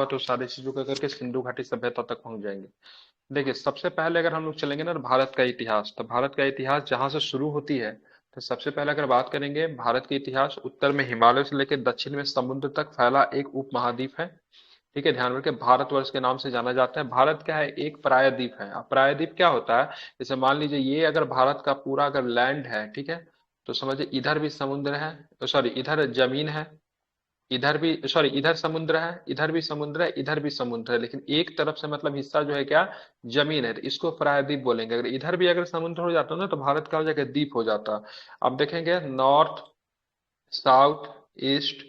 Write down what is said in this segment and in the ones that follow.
महाभारत और सारी चीजों को करके सिंधु घाटी सभ्यता तक पहुंच जाएंगे। देखिए, सबसे पहले अगर हम लोग चलेंगे ना भारत का इतिहास, तो भारत का इतिहास जहां से शुरू होती है, तो सबसे पहले अगर बात करेंगे भारत के इतिहास, उत्तर में हिमालय से लेकर दक्षिण में समुद्र तक फैला एक उपमहाद्वीप है। ठीक है, ध्यान रखें, भारतवर्ष के नाम से जाना जाता है। भारत क्या है, एक प्रायद्वीप है। अब प्रायद्वीप क्या होता है, जैसे मान लीजिए ये अगर भारत का पूरा अगर लैंड है, ठीक है, तो समझिए इधर भी समुद्र है, सॉरी इधर जमीन है, इधर भी, सॉरी इधर समुद्र है, इधर भी समुद्र है, इधर भी समुद्र है, लेकिन एक तरफ से मतलब हिस्सा जो है क्या, जमीन है, तो इसको प्रायद्वीप बोलेंगे। अगर इधर भी अगर समुद्र हो जाता ना, तो भारत का हो जाएगा द्वीप हो जाता। अब देखेंगे नॉर्थ, साउथ, ईस्ट,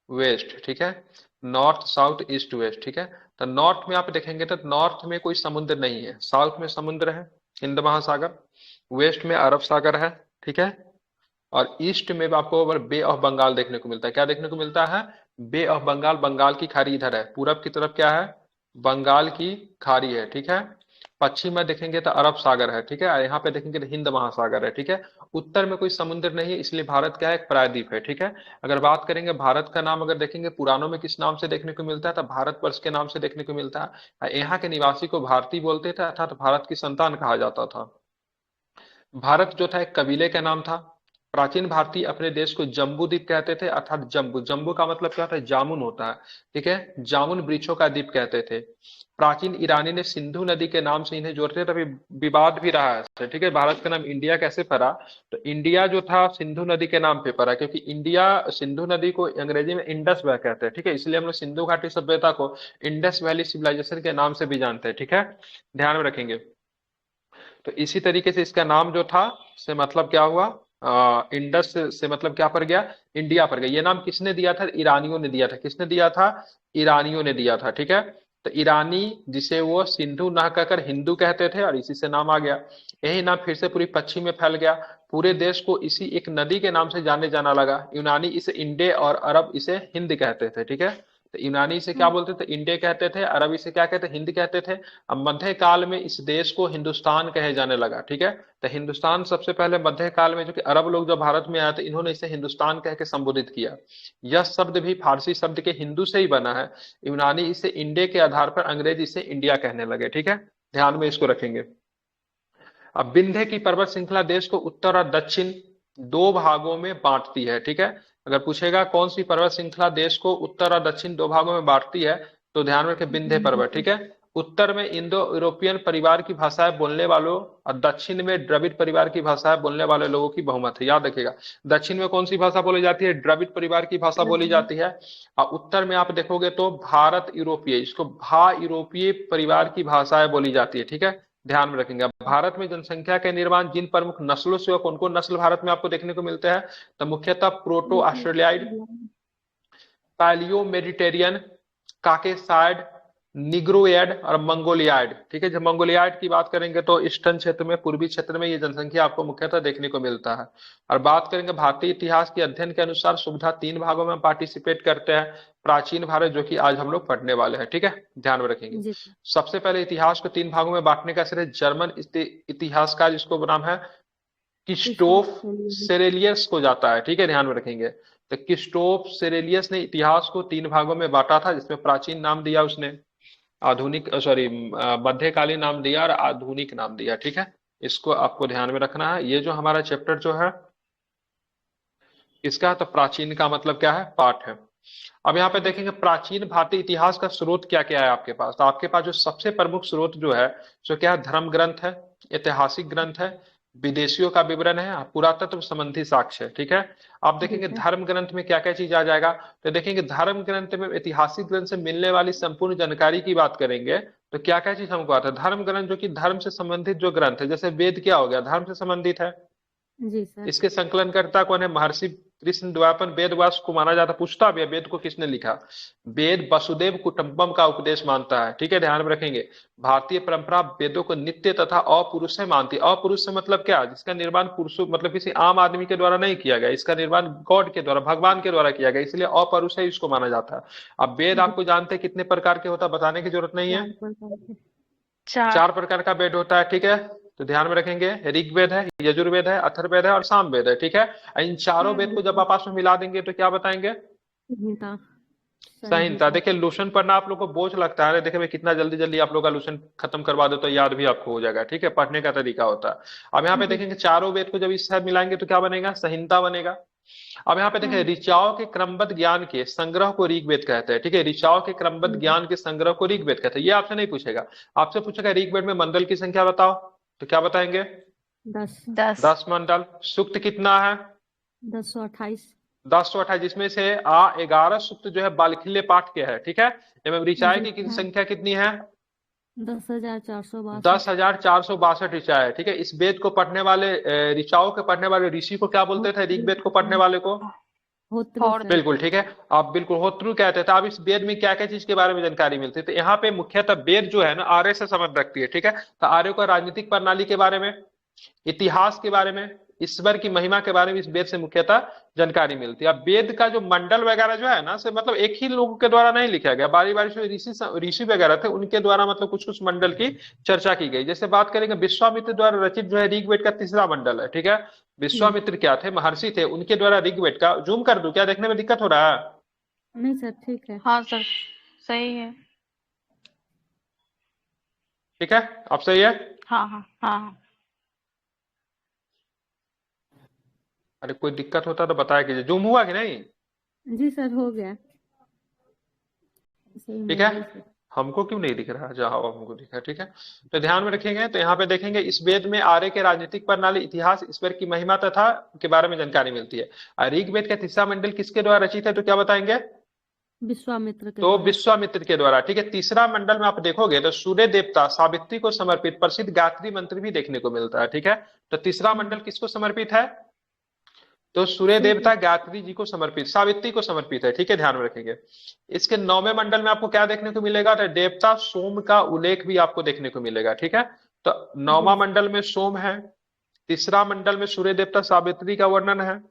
वेस्ट, ठीक है, नॉर्थ साउथ ईस्ट वेस्ट, ठीक है। तो नॉर्थ में आप देखेंगे तो नॉर्थ में कोई समुद्र नहीं है, साउथ में समुद्र है, हिंद महासागर, वेस्ट में अरब सागर है, ठीक है, और ईस्ट में भी आपको बे ऑफ बंगाल देखने को मिलता है। क्या देखने को मिलता है, बे ऑफ बंगाल, बंगाल की खाड़ी इधर है, पूरब की तरफ क्या है, बंगाल की खाड़ी है, ठीक है। पश्चिम में देखेंगे तो अरब सागर है, ठीक है, और यहाँ पे देखेंगे तो हिंद महासागर है, ठीक है। उत्तर में कोई समुद्र नहीं है, इसलिए भारत क्या है, एक प्रायद्वीप है, ठीक है। अगर बात करेंगे भारत का नाम अगर देखेंगे पुराणों में किस नाम से देखने को मिलता है, तो भारतवर्ष के नाम से देखने को मिलता है। यहाँ के निवासी को भारतीय बोलते थे, अर्थात भारत की संतान कहा जाता था। भारत जो था एक कबीले का नाम था। प्राचीन भारतीय अपने देश को जम्बू द्वीप कहते थे, अर्थात जम्बू, जम्बू का मतलब क्या होता है, जामुन होता है, ठीक है, जामुन वृक्षों का द्वीप कहते थे। प्राचीन ईरानी ने सिंधु नदी के नाम से इन्हें जोड़ते थे, तभी विवाद भी रहा है, ठीक है। भारत का नाम इंडिया कैसे पड़ा, तो इंडिया जो था सिंधु नदी के नाम पे पड़ा, क्योंकि इंडिया, सिंधु नदी को अंग्रेजी में इंडस वैली कहते हैं, ठीक है, इसलिए हम लोग सिंधु घाटी सभ्यता को इंडस वैली सिविलाइजेशन के नाम से भी जानते हैं, ठीक है, ध्यान में रखेंगे। तो इसी तरीके से इसका नाम जो था, से मतलब क्या हुआ, इंडस से मतलब क्या पड़ गया, इंडिया पड़ गया। ये नाम किसने दिया था, ईरानियों ने दिया था। किसने दिया था, ईरानियों ने दिया था, ठीक है। तो ईरानी, जिसे वो सिंधु ना कहकर हिंदू कहते थे, और इसी से नाम आ गया। यही नाम फिर से पूरी पश्चिम में फैल गया, पूरे देश को इसी एक नदी के नाम से जाने जाना लगा। यूनानी इसे इंडे और अरब इसे हिंद कहते थे, ठीक है। तो यूनानी इसे क्या हम्म। बोलते थे, इंडे कहते थे, अरब इसे क्या कहते, हिंद कहते थे। अब मध्य काल में इस देश को हिंदुस्तान कहे जाने लगा, ठीक है। तो हिंदुस्तान सबसे पहले मध्य काल में, जो कि अरब लोग जब भारत में आए थे, इन्होंने इसे हिंदुस्तान कह के संबोधित किया। यह शब्द भी फारसी शब्द के हिंदू से ही बना है। यूनानी इसे इंडे के आधार पर, अंग्रेज इसे इंडिया कहने लगे, ठीक है, ध्यान में इसको रखेंगे। अब विंध्य की पर्वत श्रृंखला देश को उत्तर और दक्षिण दो भागों में बांटती है, ठीक है। अगर पूछेगा कौन सी पर्वत श्रृंखला देश को उत्तर और दक्षिण दो भागों में बांटती है, तो ध्यान रखें विंध्य पर्वत, ठीक है। उत्तर में इंडो यूरोपियन परिवार की भाषाएं बोलने वालों और दक्षिण में द्रविड़ परिवार की भाषाएं बोलने वाले लोगों की बहुमत है, याद रखिएगा। दक्षिण में कौन सी भाषा बोली जाती है, द्रविड़ परिवार की भाषा बोली जाती है। और उत्तर में आप देखोगे तो भारत यूरोपीय, इसको भा यूरोपीय परिवार की भाषाएं बोली जाती है, ठीक है, ध्यान में रखेंगे। अब भारत में जनसंख्या के निर्माण जिन प्रमुख नस्लों से, कौन कौन नस्ल भारत में आपको देखने को मिलते हैं, तो मुख्यतः प्रोटो ऑस्ट्रेलियाइड, पैलियो मेडिटेरियन, काकेसाइड, निग्रोएड और मंगोलियाइड, ठीक है। जब मंगोलियाइड की बात करेंगे तो ईस्टर्न क्षेत्र में, पूर्वी क्षेत्र में ये जनसंख्या आपको मुख्यतः देखने को मिलता है। और बात करेंगे भारतीय इतिहास के अध्ययन के अनुसार, सुविधा तीन भागों में पार्टिसिपेट करते हैं। प्राचीन भारत, जो कि आज हम लोग पढ़ने वाले हैं, ठीक है, ध्यान में रखेंगे। जी सर। सबसे पहले इतिहास को तीन भागों में बांटने का श्रेय जर्मन इतिहासकार, जिसको नाम है क्रिस्टोफ क्रिस्टोफ कोलंबस। सेरेलियस को जाता है, ठीक है, ध्यान में रखेंगे। तो क्रिस्टोफ सेरेलियस ने इतिहास को तीन भागों में बांटा था, जिसमें प्राचीन नाम दिया उसने, आधुनिक, सॉरी, मध्यकालीन नाम दिया और आधुनिक नाम दिया, ठीक है। इसको आपको ध्यान में रखना है। ये जो हमारा चैप्टर जो है, इसका तो प्राचीन का मतलब क्या है, पाठ है। अब यहाँ पे देखेंगे प्राचीन भारतीय इतिहास का स्रोत क्या क्या है आपके पास, तो आपके पास जो सबसे प्रमुख स्रोत जो है, जो क्या है, धर्म ग्रंथ है, ऐतिहासिक ग्रंथ है, विदेशियों का विवरण है, पुरातत्व संबंधी साक्ष्य है, ठीक है। आप जी देखेंगे सर। धर्म ग्रंथ में क्या क्या चीज आ जाएगा, तो देखेंगे धर्म ग्रंथ में ऐतिहासिक ग्रंथ से मिलने वाली संपूर्ण जानकारी की बात करेंगे, तो क्या क्या चीज हमको आता है, धर्म ग्रंथ, जो कि धर्म से संबंधित जो ग्रंथ है, जैसे वेद क्या हो गया, धर्म से संबंधित है। जी सर। इसके संकलनकर्ता कौन है, महर्षि कृष्ण द्वापर वेद व्यास को माना जाता, पूछता भी है वेद को किसने लिखा। वेद वसुदेव कुटुंबम का उपदेश मानता है, ठीक है, ध्यान में रखेंगे। भारतीय परंपरा वेदों को नित्य तथा अपुरुष है मानती है। अपुरुष से मतलब क्या, जिसका निर्माण पुरुषों, मतलब किसी आम आदमी के द्वारा नहीं किया गया, इसका निर्माण गॉड के द्वारा, भगवान के द्वारा किया गया, इसलिए अपरुष है, इसको माना जाता है। अब वेद जी। आपको जानते हैं कितने प्रकार के होता है, बताने की जरूरत नहीं है। चार प्रकार के। चार। चार प्रकार का वेद होता है, ठीक है। तो ध्यान में रखेंगे, ऋग्वेद है, यजुर्वेद है, अथर्ववेद है और सामवेद है, ठीक है। इन चारों वेद को जब आप आपस में मिला देंगे तो क्या बताएंगे, गीता। संहिता। संहिता। देखिए लूसेंट पढ़ना आप लोग को बोझ लगता है, अरे देखिए मैं कितना जल्दी जल्दी आप लोग का लूसेंट खत्म करवा दो तो याद भी आपको हो जाएगा, ठीक है, पढ़ने का तरीका होता है। अब यहाँ पे जी। देखेंगे चारों वेद को जब इस साथ मिलाएंगे तो क्या बनेगा, संहिता बनेगा। अब यहाँ पे देखिए हाँ। ऋचाओं के क्रमबद्ध ज्ञान के संग्रह को ऋग्वेद कहते हैं, ठीक है, ऋचाओं के क्रमबद्ध जी। ज्ञान के संग्रह को ऋग्वेद कहते हैं। ये आपसे नहीं पूछेगा, आपसे पूछेगा ऋग्वेद में मंडल की संख्या बताओ, तो क्या बताएंगे, 10। 10। 10 मंडल। सूक्त कितना है, 1028। 1028, जिसमें से आ 11 सूक्त जो है बालखिल्य पाठ के है, ठीक है। एवं ऋचाएं जी। की हाँ। संख्या कितनी है, 10,462। 10,462 ऋचा है, ठीक है। इस वेद को पढ़ने वाले ऋचाओं के पढ़ने वाले ऋषि को क्या बोलते थे, होत्री। ऋग्वेद को पढ़ने वाले को, होत्री और सर। बिल्कुल ठीक है, आप बिल्कुल होत्रु कहते थे। अब इस वेद में क्या क्या चीज के बारे में जानकारी मिलती है, तो यहाँ पे मुख्यतः वेद जो है ना आर्य से संबंध रखती है, ठीक है। तो आर्यों का राजनीतिक प्रणाली के बारे में, इतिहास के बारे में, ईश्वर की महिमा के बारे में इस वेद से मुख्यतः जानकारी मिलती है। अब वेद का जो मंडल वगैरह जो है ना, से मतलब एक ही लोगों के द्वारा नहीं लिखा गया, बारी बारी से ऋषि ऋषि वगैरह थे उनके द्वारा मतलब कुछ कुछ मंडल की चर्चा की गई। जैसे बात करेंगे विश्वामित्र द्वारा रचित जो है ऋग्वेद का तीसरा मंडल है, ठीक है। जी। विश्वामित्र क्या थे, महर्षि थे, उनके द्वारा ऋग्वेद का, जूम कर दूं क्या, देखने में दिक्कत हो रहा है, नहीं सर, ठीक है। हाँ सर, सही है। ठीक है, अब सही है। हाँ हाँ हाँ हाँ। अरे कोई दिक्कत होता तो बताया कीजिए, जूम हुआ कि नहीं, जी सर, हो गया। सही ठीक है। मोबाइल से। हमको क्यों नहीं दिख रहा, जहाँ हमको दिखा, ठीक है। तो ध्यान में रखेंगे, तो यहाँ पे देखेंगे इस वेद में आर्य के राजनीतिक प्रणाली, इतिहास, ईश्वर की महिमा तथा के बारे में जानकारी मिलती है। और ऋग्वेद का तीसरा मंडल किसके द्वारा रचित है, तो क्या बताएंगे, विश्वामित्र के तो द्वारा। विश्वामित्र के द्वारा, ठीक है। तीसरा मंडल में आप देखोगे तो सूर्य देवता सावित्री को समर्पित प्रसिद्ध गायत्री मंत्र भी देखने को मिलता है, ठीक है। तो तीसरा मंडल किसको समर्पित है, तो सूर्य सूर्य। देवता गायत्री जी को समर्पित, सावित्री को समर्पित है, ठीक है, ध्यान में रखेंगे। इसके 9वें मंडल में आपको क्या देखने को मिलेगा, तो देवता सोम का उल्लेख भी आपको देखने को मिलेगा, ठीक है। तो जी। 9वां मंडल में सोम है, तीसरा मंडल में सूर्य देवता सावित्री का वर्णन है,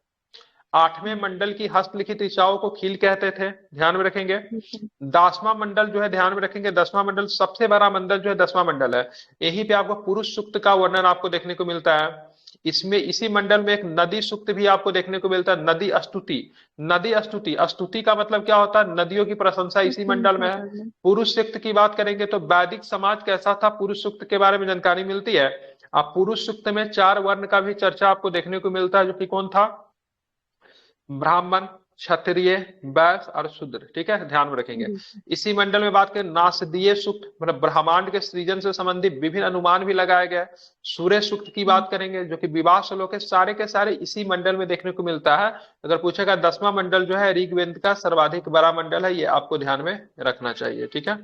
8वें मंडल की हस्तलिखित ऋचाओं को खील कहते थे, ध्यान में रखेंगे। ठीक है। 10वां मंडल जो है, ध्यान में रखेंगे, 10वां मंडल सबसे बड़ा मंडल जो है 10वां मंडल है, यहीं पे आपको पुरुष सूक्त का वर्णन आपको देखने को मिलता है। इसमें इसी मंडल में एक नदी सूक्त भी आपको देखने को मिलता है, नदी स्तुति। नदी स्तुति, स्तुति का मतलब क्या होता है, नदियों की प्रशंसा इसी मंडल में प्रशंसा है। करना। पुरुष सूक्त की बात करेंगे तो वैदिक समाज कैसा था, पुरुष सूक्त के बारे में जानकारी मिलती है। आप पुरुष सूक्त में 4 वर्ण का भी चर्चा आपको देखने को मिलता है, जो कि कौन था, ब्राह्मण, क्षत्रिय, वैश्य और शूद्र, ठीक है, ध्यान में रखेंगे। जी। इसी मंडल में बात करें नासदीय सूक्त, मतलब ब्रह्मांड के सृजन से संबंधित विभिन्न अनुमान भी लगाया गया है। सूर्य सूक्त की बात करेंगे जो कि विवाह श्लोक के सारे इसी मंडल में देखने को मिलता है। अगर पूछेगा 10वां मंडल जो है ऋग्वेद का सर्वाधिक बड़ा मंडल है, ये आपको ध्यान में रखना चाहिए, ठीक है।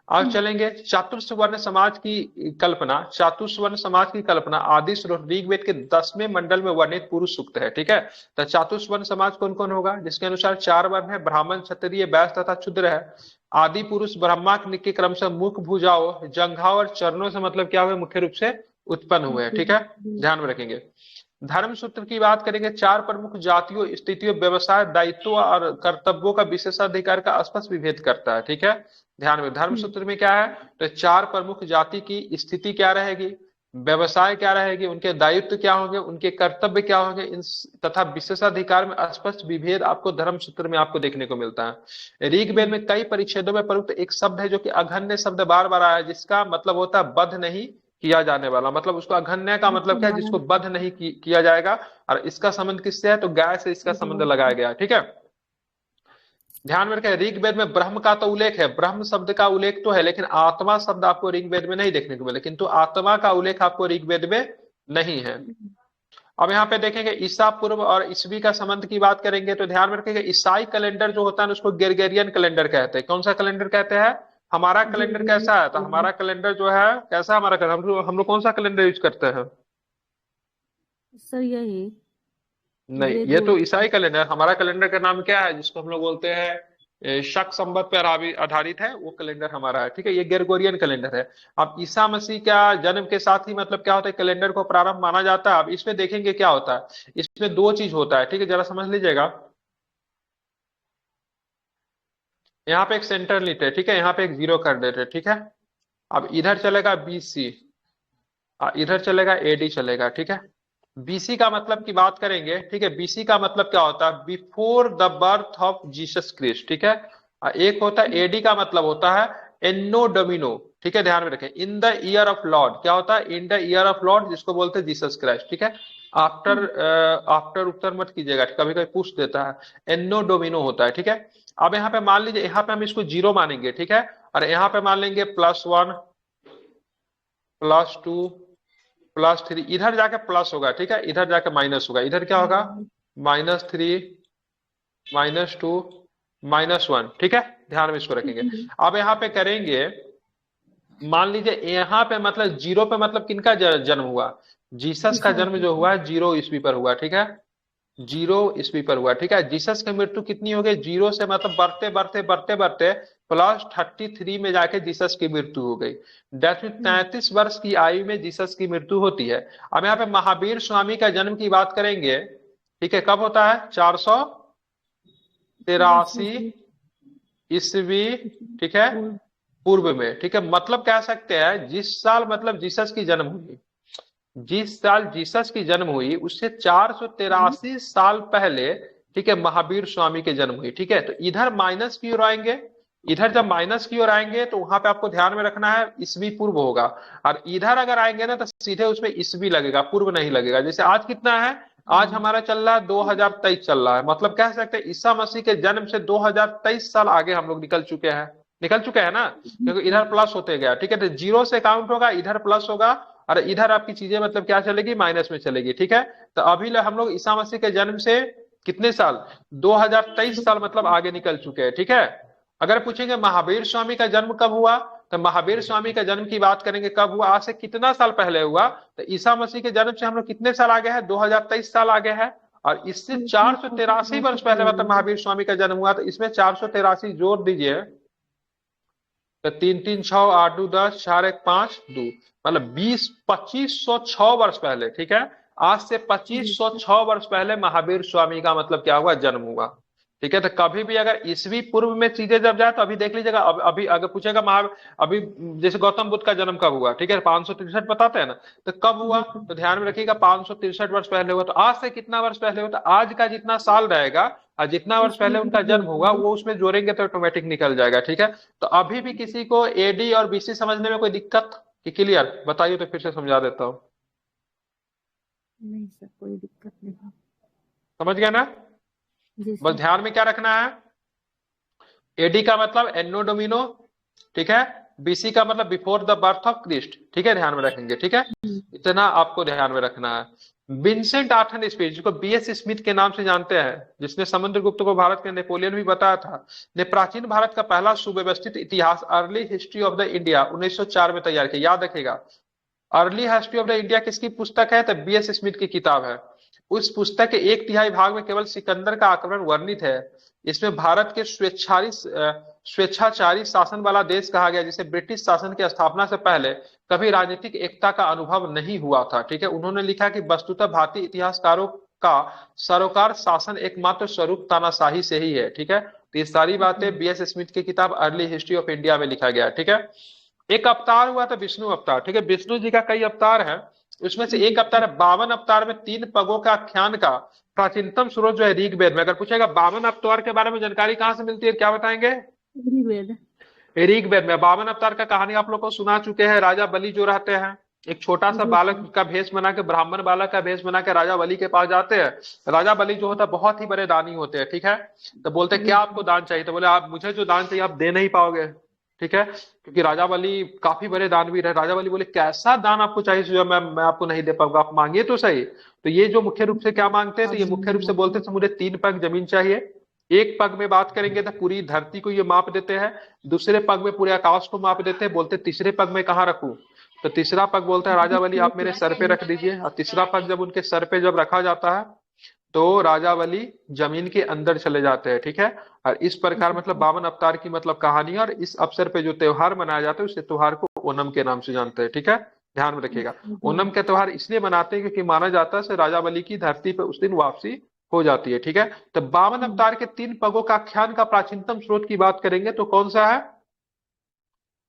अब चलेंगे चातुर्वर्ण समाज की कल्पना। चातुर्वर्ण समाज की कल्पना आदि स्रोत ऋग्वेद के 10वें मंडल में वर्णित पुरुष सूक्त है, ठीक है। तो चातुर्वर्ण समाज कौन कौन होगा, जिसके अनुसार 4 वर्ण है, ब्राह्मण, क्षत्रिय, वैश्य तथा शूद्र है। आदि पुरुष ब्रह्मा के क्रम से मुख, भुजाओं, जंघाओं और चरणों से मतलब क्या हुए, मुख्य रूप से उत्पन्न हुए हैं, ठीक है, ध्यान में रखेंगे। धर्म सूत्र की बात करेंगे, 4 प्रमुख जातियों, स्थितियों, व्यवसाय, दायित्वों और कर्तव्यों का विशेषाधिकार का स्पष्ट विभेद करता है, ठीक है। ध्यान में, धर्म सूत्र में क्या है, तो 4 प्रमुख जाति की स्थिति क्या रहेगी, व्यवसाय क्या रहेगी, उनके दायित्व क्या होंगे, उनके कर्तव्य क्या होंगे, इन तथा विशेषाधिकार में स्पष्ट विभेद आपको धर्म सूत्र में आपको देखने को मिलता है। ऋग्वेद में कई परिच्छेदों में प्रयुक्त एक शब्द है जो कि अघन्य शब्द बार बार आया है, जिसका मतलब होता है बध नहीं किया जाने वाला, मतलब उसको अघन्य का मतलब क्या है, जिसको बध नहीं किया जाएगा। और इसका संबंध किससे है, तो गाय से इसका संबंध लगाया गया है, ठीक है। ध्यान में रखें, ऋग्वेद में ब्रह्म का तो उल्लेख है, ब्रह्म शब्द का उल्लेख तो है, लेकिन आत्मा शब्द आपको ऋग्वेद में नहीं देखने को मिले, किंतु आत्मा का उल्लेख आपको ऋग्वेद में नहीं है। अब यहाँ पे देखेंगे ईसा पूर्व और ईसवी का संबंध की बात करेंगे, तो ध्यान में रखेंगे ईसाई कैलेंडर जो होता है उसको ग्रेगोरियन कैलेंडर कहते हैं। कौन सा कैलेंडर कहते हैं, हमारा कैलेंडर कैसा है, तो हमारा कैलेंडर जो है कैसा, हमारा कैलेंडर हम लोग कौन सा कैलेंडर यूज करते हैं, सर यही नहीं ये तो ग्रेगोर। ईसाई कैलेंडर, हमारा कैलेंडर का नाम क्या है, जिसको हम लोग बोलते हैं शक संवत पर आधारित है, वो कैलेंडर हमारा है, ठीक है, ये ग्रेगोरियन कैलेंडर है। अब ईसा मसीह का जन्म के साथ ही मतलब क्या होता है, कैलेंडर को प्रारंभ माना जाता है। अब इसमें देखेंगे क्या होता है, इसमें 2 चीज होता है, ठीक है, जरा समझ लीजिएगा। यहाँ पे एक सेंटर लेते हैं, ठीक है, यहाँ पे एक 0 कर देते हैं, ठीक है। अब इधर चलेगा BC, इधर चलेगा AD चलेगा, ठीक है। बीसी का मतलब की बात करेंगे, ठीक है, बीसी का मतलब क्या होता है, before the birth of Jesus Christ, ठीक है। और एक होता है एडी का मतलब होता है एन्नो डोमिनो, ठीक है, ध्यान में रखें, in the year of Lord, क्या होता है, in the year of Lord, जिसको बोलते हैं जीसस क्राइस्ट, ठीक है। आफ्टर आफ्टर उत्तर मत कीजिएगा, कभी कभी पूछ देता है, एन्नो डोमिनो होता है, ठीक है। अब यहाँ पे मान लीजिए, यहाँ पे हम इसको जीरो मानेंगे, ठीक है, और यहाँ पे मान लेंगे +1 +2 +3, इधर जाके प्लस होगा, ठीक है, इधर जाके माइनस होगा, इधर क्या होगा, -3 -2 -1, ठीक है, ध्यान में इसको रखेंगे। अब यहाँ पे करेंगे, मान लीजिए यहाँ पे मतलब जीरो पे मतलब किनका जन्म हुआ, जीसस का जन्म जो हुआ है 0 ईस्वी पर हुआ, ठीक है, 0 ईस्वी पर हुआ, ठीक है। जीसस की मृत्यु कितनी हो गई, 0 से मतलब बढ़ते बढ़ते बढ़ते बढ़ते +33 में जाके जीसस की मृत्यु हो गई। डेथ में 33 वर्ष की आयु में जीसस की मृत्यु होती है। अब यहाँ पे महावीर स्वामी का जन्म की बात करेंगे, ठीक है, कब होता है, 483 ईस्वी, ठीक है, पूर्व में, ठीक है। मतलब कह सकते हैं जिस साल मतलब जीसस की जन्म हुई, जिस साल जीसस की जन्म हुई उससे 483 साल पहले, ठीक है, महावीर स्वामी के जन्म हुई, ठीक है। तो इधर माइनस की ओर आएंगे, इधर जब माइनस की ओर आएंगे तो वहां पे आपको ध्यान में रखना है ईस्वी पूर्व होगा, और इधर अगर आएंगे ना तो सीधे उसमें ईस्वी लगेगा, पूर्व नहीं लगेगा। जैसे आज कितना है, आज हमारा चल रहा है 2023 चल रहा है, मतलब कह सकते हैं ईसा मसीह के जन्म से 2023 साल आगे हम लोग निकल चुके हैं ना, क्योंकि इधर प्लस होते गया, ठीक है। तो जीरो से काउंट होगा, इधर प्लस होगा, और इधर आपकी चीजें मतलब क्या चलेगी, माइनस में चलेगी, ठीक है। तो अभी हम लोग ईसा मसीह के जन्म से कितने साल, 2023 साल मतलब आगे निकल चुके हैं, ठीक है। अगर पूछेंगे महावीर स्वामी का जन्म कब हुआ, तो महावीर स्वामी का जन्म की बात करेंगे कब हुआ, आज से कितना साल पहले हुआ, तो ईसा मसीह के जन्म से हम लोग कितने साल आगे हैं, 2023 साल आगे है, और इससे 483 वर्ष पहले मतलब महावीर स्वामी का जन्म हुआ, तो इसमें 483 जोड़ दीजिए, तो 3 3 6 8 2 10 4 1 5 2, मतलब 2506 वर्ष पहले, ठीक है, आज से 2506 वर्ष पहले महावीर स्वामी का मतलब क्या हुआ, जन्म हुआ, ठीक है। तो कभी भी अगर ईस्वी पूर्व में चीजें जब जाए तो अभी देख लीजिएगा, अभी अगर पूछेगा अभी जैसे गौतम बुद्ध का जन्म कब हुआ, ठीक है, 563 बताते हैं ना, तो कब हुआ, तो ध्यान में रखिएगा 563 वर्ष पहले हुआ। तो आज से कितना वर्ष पहले हुआ, तो आज का जितना साल रहेगा और जितना वर्ष पहले उनका जन्म होगा वो उसमें जोड़ेंगे तो ऑटोमेटिक निकल जाएगा, ठीक है। तो अभी भी किसी को एडी और बीसी समझने में कोई दिक्कत कि क्लियर, बताइए तो फिर से समझा देता हूँ। नहीं सर, कोई दिक्कत नहीं। समझ गया ना, जी बस सर। ध्यान में क्या रखना है, एडी का मतलब एनो डोमिनो, ठीक है, बीसी का मतलब before the birth of Christ, ठीक है, ध्यान में रखेंगे, ठीक है, इतना आपको ध्यान में रखना है। विंसेंट आर्थन स्मिथ, जिसको बीएस स्मिथ के नाम से जानते हैं, जिसने समुद्रगुप्त को भारत के नेपोलियन भी बताया था, ने प्राचीन भारत का पहला सुव्यवस्थित इतिहास early history of the India 1904 में तैयार किया, याद रखेगा। Early history of the India किसकी पुस्तक है, तो बीएस स्मिथ की किताब है। उस पुस्तक के 1/3 भाग में केवल सिकंदर का आक्रमण वर्णित है। इसमें भारत के स्वेच्छाचारी शासन वाला देश कहा गया, जिसे ब्रिटिश शासन की स्थापना से पहले कभी राजनीतिक एकता का अनुभव नहीं हुआ था, ठीक है। उन्होंने लिखा कि वस्तुतः भारतीय इतिहासकारों का सरोकार शासन एकमात्र स्वरूप तानाशाही से ही है, ठीक है। तो ये सारी बातें बीएस स्मिथ की किताब अर्ली हिस्ट्री ऑफ इंडिया में लिखा गया, ठीक है। एक अवतार हुआ था विष्णु अवतार, ठीक है, विष्णु जी का कई अवतार है, उसमें से एक अवतार है 52 अवतार में 3 पगों का आख्यान का प्राचीनतम स्रोत जो है ऋग्वेद में। अगर पूछेगा 52 अवतार के बारे में जानकारी कहाँ से मिलती है, क्या बताएंगे, ऋग्वेद। ऋग्वेद में। 52 अवतार का कहानी आप लोग को सुना चुके हैं। राजा बलि जो रहते हैं, एक छोटा सा बालक का भेष बना के, ब्राह्मण बालक का भेष बना के राजा बलि के पास जाते हैं। राजा बलि जो होता है बहुत ही बड़े दानी होते हैं, ठीक है। तो बोलते क्या आपको दान चाहिए, तो बोले आप मुझे जो दान चाहिए आप दे नहीं पाओगे, ठीक है, क्योंकि राजा बलि काफी बड़े दानवीर है। राजा बलि बोले कैसा दान आपको चाहिए जो मैं आपको नहीं दे पाऊंगा, आप मांगिए तो सही। तो ये जो मुख्य रूप से क्या मांगते हैं, तो ये मुख्य रूप से बोलते हैं मुझे 3 पग जमीन चाहिए। एक पग में बात करेंगे तो पूरी धरती को ये माप देते हैं, दूसरे पग में पूरे आकाश को माप देते हैं, बोलते तीसरे पग में कहाँ रखूं, तो तीसरा पग बोलता है राजा बलि आप मेरे सर पे रख दीजिए। और तीसरा पग जब उनके सर पे जब रखा जाता है तो राजा बलि जमीन के अंदर चले जाते हैं, ठीक है। और इस प्रकार मतलब 52 अवतार की मतलब कहानी, और इस अवसर पे जो त्योहार मनाया जाता है उस त्योहार को ओणम के नाम से जानते हैं, ठीक है, ध्यान में रखिएगा। ओणम का त्योहार इसलिए मनाते हैं क्योंकि माना जाता है राजा बलि की धरती पे उस दिन वापसी हो जाती है, ठीक है। तो 52 अवतार के 3 पगों का आख्यान का प्राचीनतम स्रोत की बात करेंगे तो कौन सा है,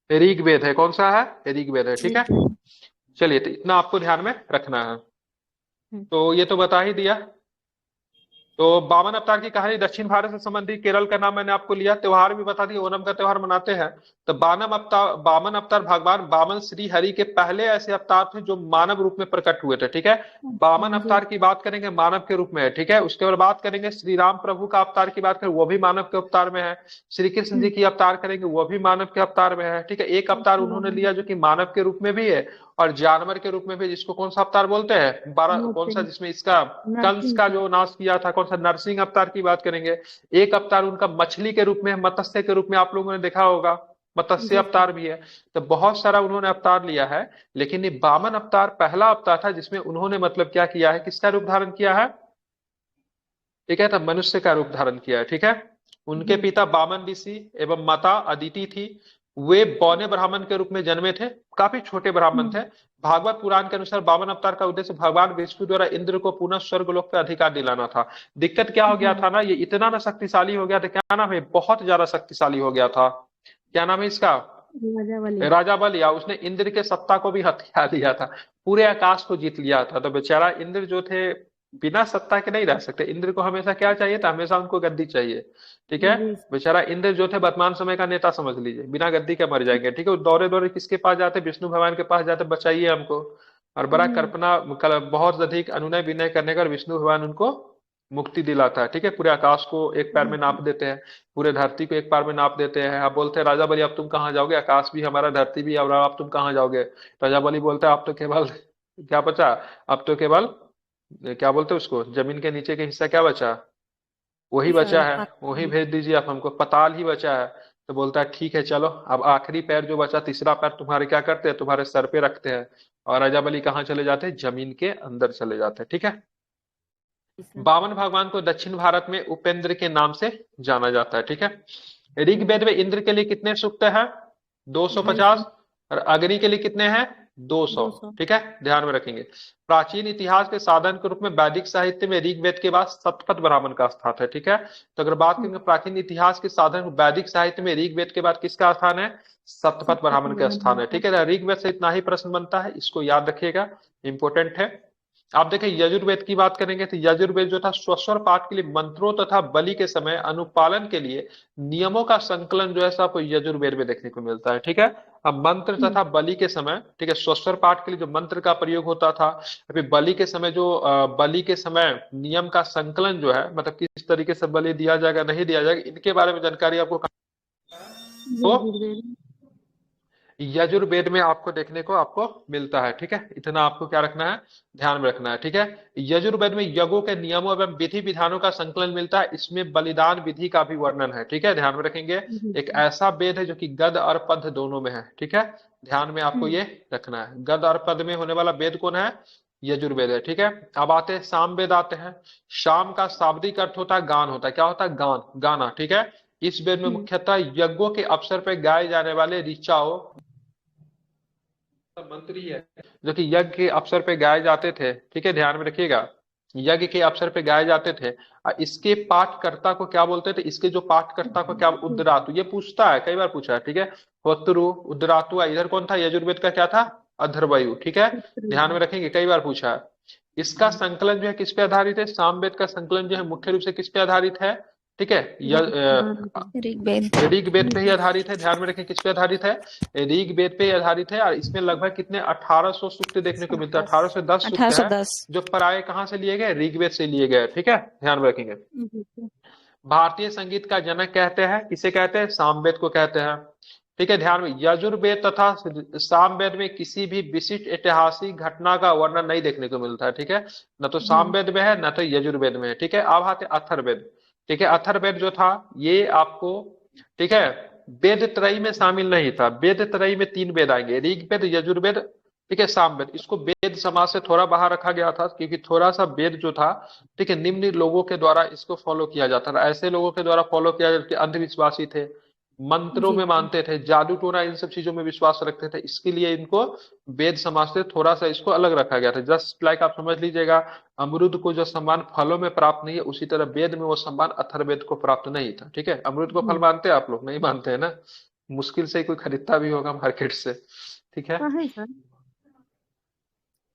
ऋग्वेद है। कौन सा है, ऋग्वेद है, ठीक है। चलिए तो इतना आपको ध्यान में रखना है। हम्म, तो ये तो बता ही दिया। तो बामन अवतार की कहानी दक्षिण भारत से संबंधित, केरल का नाम मैंने आपको लिया, त्योहार भी बता दिया, ओणम का त्योहार मनाते हैं। तो बामन अवतार भगवान बामन श्री हरि के पहले ऐसे अवतार थे जो मानव रूप में प्रकट हुए थे, ठीक है। बामन हाँ जी। अवतार की बात करेंगे, मानव के रूप में है, ठीक है। उसके बाद बात करेंगे श्री राम प्रभु का अवतार की बात करें, वो भी मानव के अवतार में है। श्री कृष्ण जी हम्म, की अवतार करेंगे, वो भी मानव के अवतार में है, ठीक है। एक अवतार उन्होंने लिया जो कि मानव के रूप में भी है और जानवर के रूप में भी, जिसको कौन सा अवतार बोलते हैं, बारह कौन सा, नरसिंह। जिसमें इसका कंस नरसिंह का का। जो नाश किया था, कौन सा, नरसिंह अवतार की बात करेंगे। एक अवतार उनका मछली के रूप में है, मत्स्य के रूप में, आप लोगों ने देखा होगा, मत्स्य जी सर। अवतार भी है। तो बहुत सारा उन्होंने अवतार लिया है, लेकिन ये वामन अवतार पहला अवतार था जिसमें उन्होंने मतलब क्या किया है, किसका रूप धारण किया है, ठीक है, तो मनुष्य का रूप धारण किया है, ठीक है। उनके हम्म, पिता वामन ऋषि एवं माता अदिति थी। वे बौने ब्राह्मण के रूप में जन्मे थे, काफी छोटे ब्राह्मण थे। हम्म, भागवत पुराण के अनुसार वामन अवतार का उद्देश्य भगवान विष्णु द्वारा इंद्र को पुनः स्वर्गलोक पे अधिकार दिलाना था। दिक्कत क्या हो गया हाँ। था ना, ये इतना ना शक्तिशाली हो गया था, क्या नाम है, बहुत ज्यादा शक्तिशाली हो गया था। क्या नाम है इसका, राजा वाली। राजा बल, या उसने इंद्र के सत्ता को भी हथिया लिया था, पूरे आकाश को जीत लिया था। तो बेचारा इंद्र जो थे बिना सत्ता के नहीं रह सकते, इंद्र को हमेशा क्या चाहिए था, हमेशा उनको गद्दी चाहिए, ठीक है। जी सर। बेचारा इंद्र जो थे वर्तमान समय का नेता समझ लीजिए, बिना गद्दी के मर जाएंगे, ठीक है। वो दौरे दौरे किसके पास जाते, विष्णु भगवान के पास जाते, बचाइए हमको। और बड़ा हम्म, बहुत अधिक अनुनय विनय करने का विष्णु भगवान उनको मुक्ति दिलाता है, ठीक है। पूरे आकाश को एक पैर में जी। नाप देते हैं, पूरे धरती को एक बार में नाप देते हैं। आप बोलते हैं राजा बलि अब तुम कहाँ जाओगे, आकाश भी हमारा, धरती भी, अब आप तुम कहाँ जाओगे। राजा बलि बोलता है अब तो केवल क्या बचा, अब तो केवल क्या बोलते हैं उसको, जमीन के नीचे के हिस्सा क्या बचा, वही बचा सर है, वही पाताल। भेज दीजिए आप हमको, पताल ही बचा है। तो बोलता है ठीक है चलो, अब आखिरी पैर जो बचा, तीसरा पैर तुम्हारे क्या करते हैं, तुम्हारे सर पे रखते हैं। और राजा बलि कहाँ चले जाते हैं, जमीन के अंदर चले जाते हैं, ठीक है। जी सर। वामन भगवान को दक्षिण भारत में उपेंद्र के नाम से जाना जाता है, ठीक है। ऋग्वेद में इंद्र के लिए कितने सूक्त हैं, 250। 250। और अग्नि के लिए कितने हैं, 200, 200। ठीक है, ध्यान में रखेंगे। प्राचीन इतिहास के साधन के रूप में वैदिक साहित्य में ऋग्वेद के बाद शतपथ ब्राह्मण का स्थान है, ठीक है। तो अगर बात करेंगे प्राचीन इतिहास के साधन, वैदिक साहित्य में ऋग्वेद के बाद किसका स्थान है, शतपथ सतपथ ब्राह्मण का स्थान ब्राह्मण है, का। ठीक है। ऋग्वेद से इतना ही प्रश्न बनता है, इसको याद रखिएगा, इंपॉर्टेंट है। आप देखें यजुर्वेद की बात करेंगे तो यजुर्वेद जो था स्वस्वर पाठ के लिए मंत्रों तथा बलि के समय अनुपालन के लिए नियमों का संकलन जो है सब आपको यजुर्वेद में देखने को मिलता है, ठीक है। अब मंत्र हम्म, तथा बलि के समय, ठीक है, स्वस्वर पाठ के लिए जो मंत्र का प्रयोग होता था, अभी बलि के समय जो बलि के समय नियम का संकलन जो है, मतलब किस तरीके से बलि दिया जाएगा नहीं दिया जाएगा, इनके बारे में जानकारी आपको तो यजुर्वेद। यजुर्वेद में आपको देखने को आपको मिलता है, ठीक है। इतना आपको क्या रखना है, ध्यान में रखना है, ठीक है। यजुर्वेद में यज्ञों के नियमों एवं विधि विधानों का संकलन मिलता है, इसमें बलिदान विधि का भी वर्णन है, ठीक है, ध्यान में रखेंगे। जी एक सर। ऐसा वेद है जो कि गद और पद्य दोनों में है, ठीक है। ध्यान में आपको हम्म, ये रखना है, गद और पद्य में होने वाला वेद कौन है, यजुर्वेद है, ठीक है। अब आते हैं साम वेद आते हैं। शाम का शाब्दिक अर्थ होता है गान, होता है, क्या होता है, गान, गाना, ठीक है। इस वेद में हम्म, मुख्यतः यज्ञों के अवसर पर गाए जाने वाले ऋचाओं मंत्री है जो कि यज्ञ के अवसर पे गाए जाते थे, ठीक है, ध्यान में रखिएगा। यज्ञ के अवसर पे गाए जाते थे और इसके पाठकर्ता को क्या बोलते थे, इसके जो पाठकर्ता को क्या, हम्म, उद्रातु, ये पूछता है, कई बार पूछा है, ठीक है। होत्रु, उद्रातु, इधर कौन था, यजुर्वेद का क्या था, अधर्वयु, ठीक है। ध्यान में रखेंगे, कई बार पूछा है। इसका संकलन जो है किस पे आधारित है, सामवेद का संकलन जो है मुख्य रूप से किस पे आधारित है, ठीक है। रामायण पे। ऋग्वेद। ऋग्वेद पे ही आधारित है, ध्यान में रखें किस पे आधारित है, ऋग्वेद पे ही आधारित है। और इसमें लगभग कितने 1800 सूक्त देखने को मिलते हैं, 1810 सूक्त है 1810। जो प्राय कहाँ से लिए गए, ऋग्वेद से लिए गए, ठीक है, ध्यान में रखेंगे। जी सर। भारतीय संगीत का जनक कहते हैं, किसे कहते हैं, सामवेद को कहते हैं, ठीक है। ध्यान में, यजुर्वेद तथा सामवेद में किसी भी विशिष्ट ऐतिहासिक घटना का वर्णन नहीं देखने को मिलता है, ठीक है। न तो हम्म, सामवेद में है न तो यजुर्वेद में है, ठीक है। अब आते अथर्ववेद, ठीक है। अथर्ववेद जो था ये आपको, ठीक है, वेद त्रयी में शामिल नहीं था। वेद त्रयी में तीन वेद आएंगे, ऋग्वेद, यजुर्वेद, ठीक है, सामवेद। इसको वेद समाज से थोड़ा बाहर रखा गया था क्योंकि थोड़ा सा वेद जो था, ठीक है, निम्न लोगों के द्वारा इसको फॉलो किया जाता था, ऐसे लोगों के द्वारा फॉलो किया जाता था अंधविश्वासी थे, मंत्रों जी में सर। मानते थे, जादू टोना, इन सब चीजों में विश्वास रखते थे, इसके लिए इनको वेद समाज से थोड़ा सा इसको अलग रखा गया था। जस्ट लाइक आप समझ लीजिएगा, अमरुद को जो सम्मान फलों में प्राप्त नहीं है, उसी तरह वेद में वो सम्मान अथर्ववेद को प्राप्त नहीं था, ठीक है। अमरुद को फल हम्म, मानते हैं आप लोग, नहीं मानते हैं ना, मुश्किल से ही कोई खरीदता भी होगा मार्केट से, ठीक है। हाँ है सर।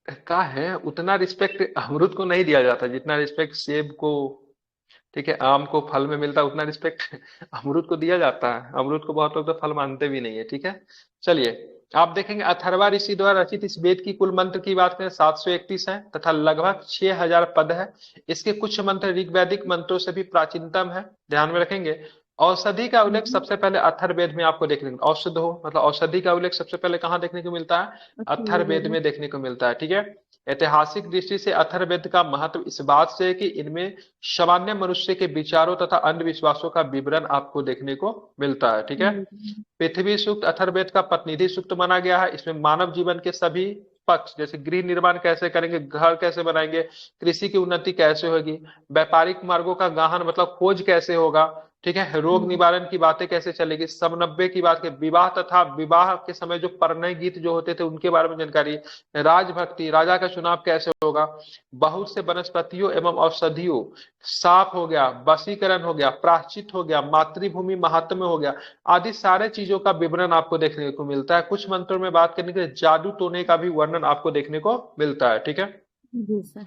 का है उतना रिस्पेक्ट अमरूद को नहीं दिया जाता जितना रिस्पेक्ट सेब को, ठीक है, आम को फल में मिलता है उतना रिस्पेक्ट अमरूद को दिया जाता है। अमरूद को बहुत लोग तो फल मानते भी नहीं है, ठीक है। चलिए, आप देखेंगे अथर्वा ऋषि द्वारा रचित इस वेद की कुल मंत्र की बात करें 731 है तथा लगभग 6000 पद है। इसके कुछ मंत्र ऋग्वैदिक मंत्रों से भी प्राचीनतम है, ध्यान में रखेंगे। औषधि का उल्लेख हम्म, सबसे पहले अथर्ववेद में आपको देखने को, औषध हो मतलब औषधि का उल्लेख सबसे पहले कहाँ देखने को मिलता है? अथर्ववेद अथर्ववेद में। में देखने को मिलता है, ठीक है। ऐतिहासिक दृष्टि से अथर्ववेद का महत्व इस बात से है कि इनमें सामान्य मनुष्य के विचारों तथा अंधविश्वासों का विवरण आपको देखने को मिलता है, ठीक है। मिलता पृथ्वी सूक्त अथर्ववेद का प्रतिनिधि सूक्त माना गया है। इसमें मानव जीवन के सभी पक्ष, जैसे गृह निर्माण कैसे करेंगे, घर कैसे बनाएंगे, कृषि की उन्नति कैसे होगी, व्यापारिक मार्गों का गहन मतलब खोज कैसे होगा, ठीक है, रोग है। निवारण की बातें कैसे चलेगी, समन्वय की बात के, विवाह तथा विवाह के समय जो परिणय गीत जो होते थे उनके बारे में जानकारी, राजभक्ति, राजा का चुनाव कैसे होगा, बहुत से वनस्पतियों एवं औषधियों, साफ हो गया, वशीकरण हो गया, प्राश्चित हो गया, मातृभूमि महात्म्य हो गया, आदि सारे चीजों का विवरण आपको देखने को मिलता है। कुछ मंत्रों में बात करने के लिए जादू टोने का भी वर्णन आपको देखने को मिलता है, ठीक है। जी सर।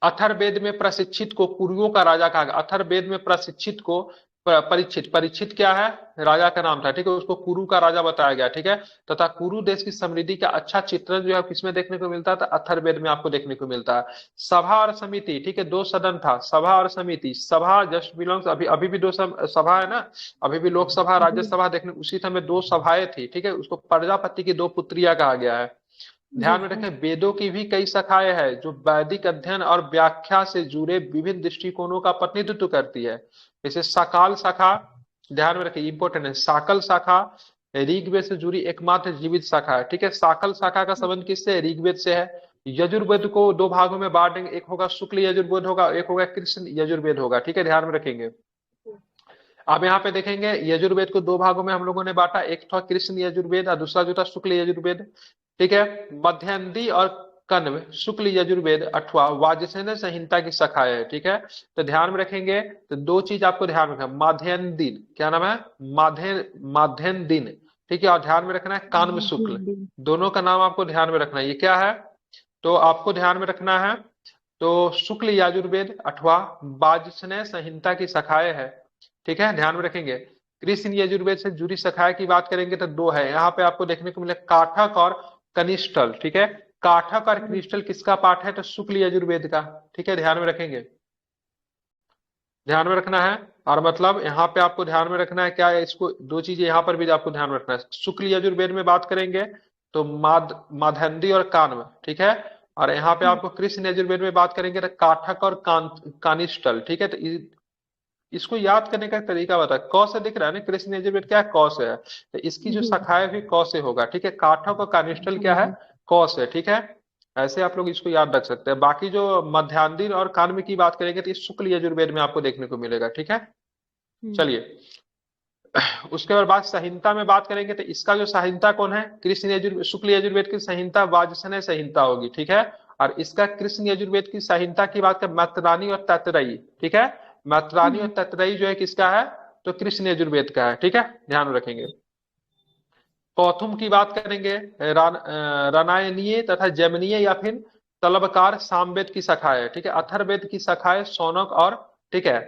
अथर्ववेद में प्रशिक्षित को कुरुओं का राजा कहा गया। अथर्ववेद में प्रशिक्षित को परीक्षित, परीक्षित क्या है? राजा का नाम था, ठीक है, उसको कुरु का राजा बताया गया, ठीक है। तथा कुरु देश की समृद्धि का अच्छा चित्रण जो है किसमें देखने को मिलता था? अथर्ववेद में आपको देखने को मिलता है। सभा और समिति, ठीक है, दो सदन था, सभा और समिति। सभा जस्ट बिलोंग्स, अभी अभी भी दो सभा है ना, अभी भी लोकसभा जी राज्यसभा देखने, उसी समय दो सभाएं थी, ठीक है, उसको प्रजापति की दो पुत्रियां कहा गया है। जी ध्यान में सर। रखें, वेदों की भी कई शाखाएं हैं जो वैदिक अध्ययन और व्याख्या से जुड़े विभिन्न दृष्टिकोणों का प्रतिनिधित्व करती है। जैसे साकाल शाखा, ध्यान में रखें इंपॉर्टेंट है, साकल शाखा ऋग्वेद से जुड़ी एकमात्र जीवित शाखा है, ठीक है। साकल शाखा का संबंध किससे है? ऋग्वेद से है। यजुर्वेद को दो भागों में बांट देंगे, एक होगा शुक्ल यजुर्वेद होगा, एक होगा कृष्ण यजुर्वेद होगा, ठीक है, ध्यान में रखेंगे। अब यहाँ पे देखेंगे यजुर्वेद को दो भागों में हम लोगों ने बांटा, एक था कृष्ण यजुर्वेद और दूसरा जो था शुक्ल यजुर्वेद, ठीक है। मध्यंदी और कण्व शुक्ल यजुर्वेद अथवा वाजसेन संहिता की शाखाएं है, ठीक है। तो ध्यान में रखेंगे, तो दो चीज आपको ध्यान में रखना, माध्यंदीन, क्या नाम है? माध्यंदीन, ठीक है, और ध्यान में रखना है कान्व शुक्ल, दिन। दोनों का नाम आपको ध्यान में रखना है। ये क्या है? तो आपको ध्यान में रखना है, तो शुक्ल यजुर्वेद अथवा वाजसेन संहिता की शाखाएं है, ठीक है, ध्यान में रखेंगे। कृष्ण यजुर्वेद से जुड़ी शाखाएं की बात करेंगे तो दो है, यहाँ पे आपको देखने को मिले काठक और कनिष्ठल, ठीक है। काठक और कनिष्ठल किसका पाठ है? तो शुक्ल यजुर्वेद का, ठीक है, ध्यान में रखेंगे, ध्यान में रखना है। और मतलब यहाँ पे आपको ध्यान में रखना है क्या है, इसको दो चीजें यहाँ पर भी आपको ध्यान में रखना है। शुक्ल यजुर्वेद में बात करेंगे तो माधंदी और कान्व, ठीक है। और यहाँ पे आपको कृष्ण यजुर्वेद में बात करेंगे तो काठक और कानिष्ठल, ठीक है। तो इसको याद करने का तरीका बता, क से दिख रहा है ना, कृष्ण यजुर्वेद क्या है? क से है, तो इसकी जो जी। शाखाएं भी क से होगा, ठीक है। काठक और कानिष्ठल क्या है? जी। क से, ठीक है। ऐसे आप लोग इसको याद रख सकते हैं। बाकी जो मध्यांदिन और कान्व की बात करेंगे तो ये शुक्ल यजुर्वेद में आपको देखने को मिलेगा, ठीक है। हम्म। चलिए, उसके बाद बात संहिता में बात करेंगे तो इसका जो संहिता कौन है? कृष्ण यजुर्वेद, शुक्ल यजुर्वेद की संहिता वाजसेन संहिता होगी, ठीक है। और इसका कृष्ण यजुर्वेद की संहिता की बात कर मैत्रानी और तैतरई, ठीक है। मैत्रानी और हम्म। तैतरई जो है किसका है? तो कृष्ण यजुर्वेद का है, ठीक है, ध्यान में रखेंगे। कौथुम की बात करेंगे, रानायनीय तथा जैमिनीय या फिर तलबकार सामवेद की शाखा है, ठीक है। अथर्ववेद की शाखाएं सौनक और, ठीक है,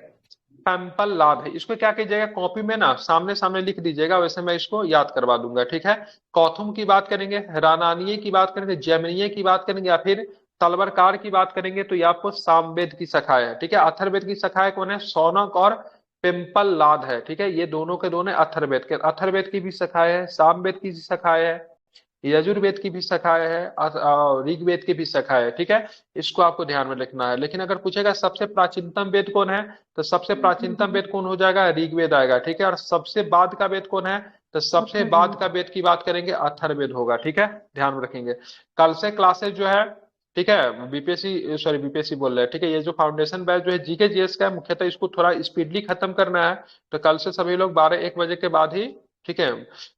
पैम्पल लाभ है। इसको क्या कीजिएगा, कॉपी में ना सामने सामने लिख दीजिएगा, वैसे मैं इसको याद करवा दूंगा, ठीक है। कौथुम की बात करेंगे, रानानीय की बात करेंगे, जैमिनीय की बात करेंगे या फिर तलवरकार की बात करेंगे तो ये आपको सामवेद की शाखा है, ठीक है। अथर्ववेद की शाखाएं कौन है? सौनक और पिंपल लाद है, ठीक है, ये दोनों के दोनों अथर्ववेद के, अथर्ववेद की भी शाखाएं है, सामवेद की भी शाखाएं है, यजुर्वेद की भी शाखाएं है, ऋग्वेद की भी शाखाएं है, ठीक है। इसको आपको ध्यान में रखना है। लेकिन अगर पूछेगा सबसे प्राचीनतम वेद कौन है, तो सबसे प्राचीनतम वेद कौन हो जाएगा? ऋग्वेद आएगा, ठीक है। और सबसे बाद का वेद कौन है? तो सबसे बाद अथर्ववेद। का वेद की बात करेंगे अथर्ववेद होगा, ठीक है, ध्यान में रखेंगे। कल से क्लासेस जो है, ठीक है, बीपीएससी, सॉरी बीपीएससी बोल रहे हैं, ठीक है, ये जो फाउंडेशन बैच जो है जीके जीएस का है, मुख्यतः इसको थोड़ा स्पीडली खत्म करना है। तो कल से सभी लोग 12-1 बजे के बाद ही, ठीक है,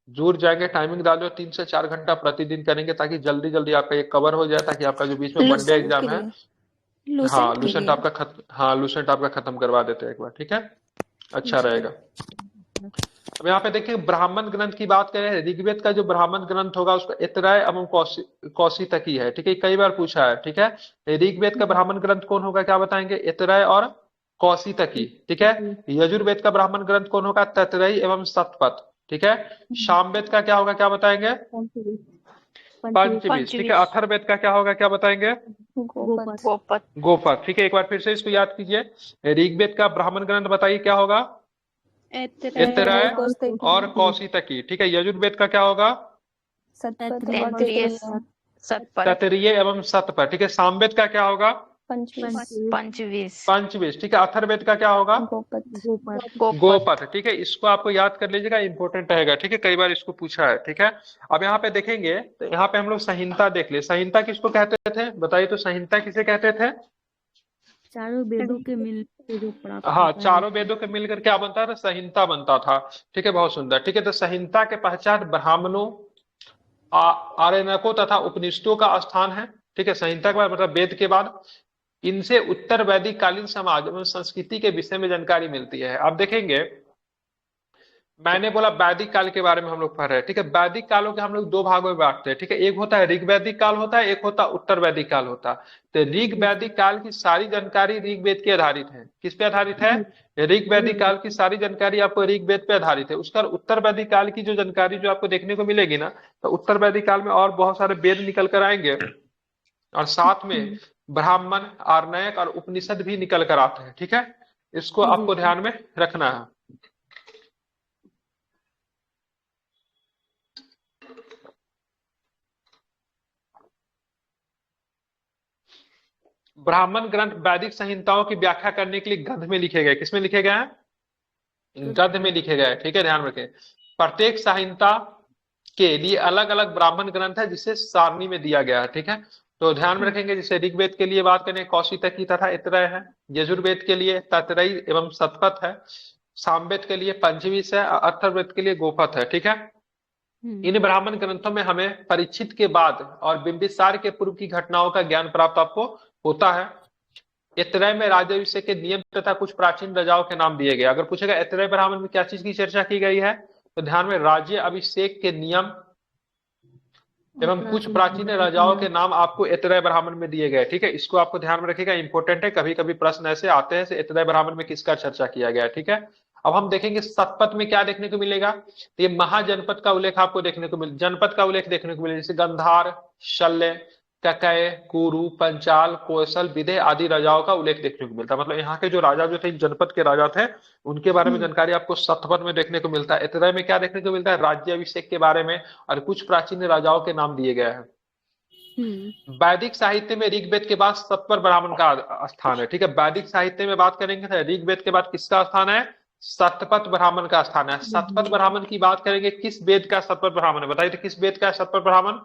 जुड़ जाएंगे। टाइमिंग डालो 3 से 4 घंटा प्रतिदिन करेंगे ताकि जल्दी जल्दी आपका ये कवर हो जाए, ताकि आपका जो बीच में वनडे लुसेंट के एग्जाम है, लिए। हाँ लुसेंट के लूसेंट लिए। आपका हाँ लूसेंट आपका खत्म करवा देते हैं एक बार, ठीक है, अच्छा जी। रहेगा। अब यहाँ पे देखिए ब्राह्मण ग्रंथ की बात करें, ऋग्वेद का जो ब्राह्मण ग्रंथ होगा उसका इतराय एवं कौशितकी है, ठीक है, कई बार पूछा है, ठीक है। ऋग्वेद का ब्राह्मण ग्रंथ कौन होगा, क्या बताएंगे, इतराय और कौशितकी, ठीक है। यजुर्वेद का ब्राह्मण ग्रंथ कौन होगा, तैतरई एवं शतपथ, ठीक है। सामवेद का क्या होगा, क्या बताएंगे, पंचवीस। पंचविश, ठीक है। पंचविश। अथर्ववेद का क्या होगा, क्या बताएंगे, गोपद। गोपद। गोपद, ठीक है। एक बार फिर से इसको याद कीजिए, ऋग्वेद का ब्राह्मण ग्रंथ बताइए क्या होगा, इतराय और कौशितकी, ठीक है। यजुर्वेद का क्या होगा, तैतरीय शतपथ। तैत्तिरीय एवं शतपथ, ठीक है। सामवेद का क्या होगा, पंचविश। पंचविश, ठीक है। अथर्ववेद का क्या होगा, गोपद। गोपद। गोपथ, ठीक है। इसको आपको याद कर लीजिएगा, इंपॉर्टेंट रहेगा, ठीक है, कई बार इसको पूछा है, ठीक है। अब यहाँ पे देखेंगे तो यहाँ पे हम लोग संहिता देख ले, संहिता किसको कहते थे, बताइए तो, संहिता किसे कहते थे, चारों वेदों के मिल से जो प्राप्त हाँ, होता है। चारों वेदों के मिलकर क्या बनता था, संहिता बनता था, ठीक है, बहुत सुंदर, ठीक है। तो संहिता के पश्चात ब्राह्मणों, आरण्यकों तथा उपनिषदों का स्थान है, ठीक है। संहिता के बाद मतलब वेद के बाद इनसे उत्तर वैदिक कालीन समाज एवं संस्कृति के विषय में जानकारी मिलती है। आप देखेंगे, मैंने बोला वैदिक काल के बारे में हम लोग पढ़ रहे हैं, ठीक है। वैदिक कालों के हम लोग दो भागों में बांटते हैं, ठीक है। एक होता है ऋग वैदिक काल होता है, एक होता है उत्तर वैदिक काल होता है। तो ऋग वैदिक काल की सारी जानकारी ऋग्वेद के आधारित है, किस पे आधारित है, ऋग वैदिक काल की सारी जानकारी आपको ऋग्वेद पे आधारित है। उसका उत्तर वैदिक काल की जो जानकारी जो आपको देखने को मिलेगी ना, तो उत्तर वैदिक काल में और बहुत सारे वेद निकल कर आएंगे, और साथ में ब्राह्मण, आर्णयक और उपनिषद भी निकल कर आते हैं, ठीक है। इसको आपको ध्यान में रखना है। ब्राह्मण ग्रंथ वैदिक संहिताओं की व्याख्या करने के लिए गद्य में लिखे गए, किसमें लिखे गए हैं, गद्य में लिखे गए, ठीक है, ध्यान रखें। प्रत्येक संहिता के लिए अलग अलग ब्राह्मण ग्रंथ है जिसे सारणी में दिया गया है, ठीक है। तो ध्यान में रखेंगे, जैसे ऋग्वेद के लिए बात करें कौशितकी तथा इतरय है, यजुर्वेद के लिए तैतरई एवं शतपथ है, सामवेद के लिए पंचविश है, अथर्ववेद के लिए गोपथ है, ठीक है। इन ब्राह्मण ग्रंथों में हमें परीक्षित के बाद और बिंबिसार के पूर्व की घटनाओं का ज्ञान प्राप्त आपको होता है। इतरय में राज्याभिषेक के नियम तथा कुछ प्राचीन राजाओं के नाम दिए गए। अगर पूछेगा इतरय ब्राह्मण में क्या चीज की चर्चा की गई है, तो ध्यान में राज्य अभिषेक के नियम एवं कुछ प्राचीन राजाओं के नाम आपको इतरय ब्राह्मण में दिए गए, ठीक है। इसको आपको ध्यान में रखिएगा, इंपॉर्टेंट है, कभी कभी प्रश्न ऐसे आते हैं इतरय ब्राह्मण में किसका चर्चा किया गया, ठीक है। अब हम देखेंगे शतपथ में क्या देखने को मिलेगा, तो ये महाजनपद का उल्लेख आपको देखने को मिल, जनपद का उल्लेख देखने को मिलेगा, जैसे गंधार, शल्य, ककय, कुरु, पंचाल, कौशल, विदेह आदि राजाओं का उल्लेख देखने को मिलता है। मतलब यहाँ के जो राजा जो थे, जनपद के राजा थे, उनके बारे में जानकारी आपको शतपथ में देखने को मिलता है। इतरय में क्या देखने को मिलता है, राज्याभिषेक के बारे में और कुछ प्राचीन राजाओं के नाम दिए गए हैं। वैदिक साहित्य में ऋग्वेद के बाद शतपथ ब्राह्मण का स्थान है, ठीक है। वैदिक साहित्य में बात करेंगे तो ऋग्वेद के बाद किसका स्थान है, शतपथ ब्राह्मण का स्थान है। शतपथ ब्राह्मण की बात करेंगे, किस वेद का शतपथ ब्राह्मण है, बताइए तो किस वेद का शतपथ ब्राह्मण,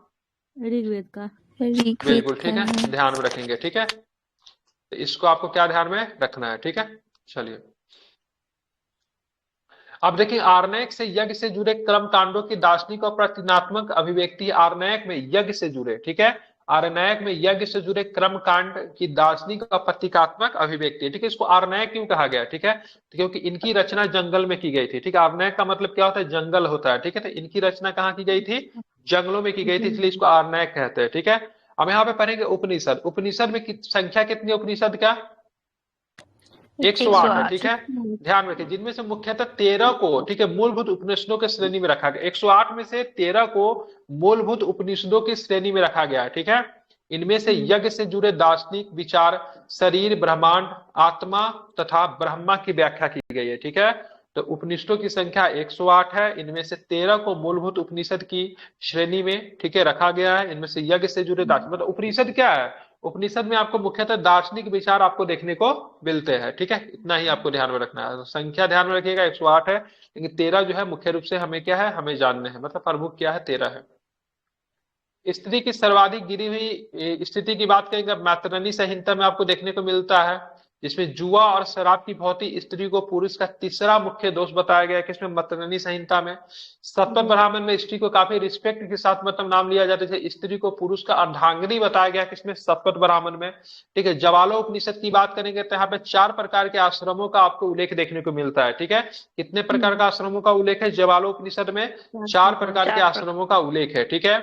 ऋग्वेद का। बिल्कुल ठीक है, ध्यान में रखेंगे, ठीक है। तो इसको आपको क्या ध्यान में रखना है, ठीक है। चलिए अब देखिए, आर्णयक से यज्ञ से जुड़े कर्म कांडों की दार्शनिक और प्रतीकात्मक अभिव्यक्ति, आर्णयक में यज्ञ से जुड़े, ठीक है, आर्णयक में यज्ञ से जुड़े कर्म कांड की दार्शनिक और प्रतीकात्मक अभिव्यक्ति, ठीक है। इसको आर्णयक क्यों कहा गया, ठीक है, क्योंकि इनकी रचना जंगल में की गई थी, ठीक है। आर्णयक का मतलब क्या होता है, जंगल होता है, ठीक है। तो इनकी रचना कहाँ की गई थी, जंगलों में की गई थी, इसलिए इसको आर्णयक कहते हैं, ठीक है। अब यहाँ पे पढ़ेंगे उपनिषद, उपनिषद में संख्या कितनी है, उपनिषद का 108 है, ठीक है। ध्यान रखिए, जिनमें से मुख्यतः 13 को, ठीक है, मूलभूत उपनिषदों के श्रेणी में रखा गया। 108 में से 13 को मूलभूत उपनिषदों की श्रेणी में रखा गया है, ठीक है। इनमें से यज्ञ से जुड़े दार्शनिक विचार, शरीर, ब्रह्मांड, आत्मा तथा ब्रह्मा की व्याख्या की गई है, ठीक है। तो उपनिषदों की संख्या 108 है, इनमें से 13 को मूलभूत उपनिषद की श्रेणी में, ठीक है, रखा गया है। इनमें से यज्ञ से जुड़े दार्शनिक, मतलब उपनिषद क्या है, उपनिषद में आपको मुख्यतः दार्शनिक विचार आपको देखने को मिलते हैं, ठीक है। इतना ही आपको ध्यान में रखना है। तो संख्या ध्यान में रखिएगा 108 है, लेकिन 13 जो है मुख्य रूप से हमें क्या है, हमें जानने हैं, मतलब प्रमुख क्या है, 13 है। स्त्री की सर्वाधिक गिरी हुई स्थिति की बात करेंगे, मैत्रेयी संहिता में आपको देखने को मिलता है। जिसमें जुआ और शराब की भौती स्त्री को पुरुष का तीसरा मुख्य दोष बताया गया है किसमें, मतंगनी संहिता में। सतपथ ब्राह्मण में स्त्री को काफी रिस्पेक्ट के साथ मतलब नाम लिया जाता है, स्त्री को पुरुष का अर्धांगिनी बताया गया किसमें, सतपथ ब्राह्मण में। ठीक है, जवालो उपनिषद की बात करेंगे तो यहाँ पे 4 प्रकार के आश्रमों का आपको उल्लेख देखने को मिलता है। ठीक है, कितने प्रकार का आश्रमों का उल्लेख है जवालो उपनिषद में, 4 प्रकार के आश्रमों का उल्लेख है। ठीक है,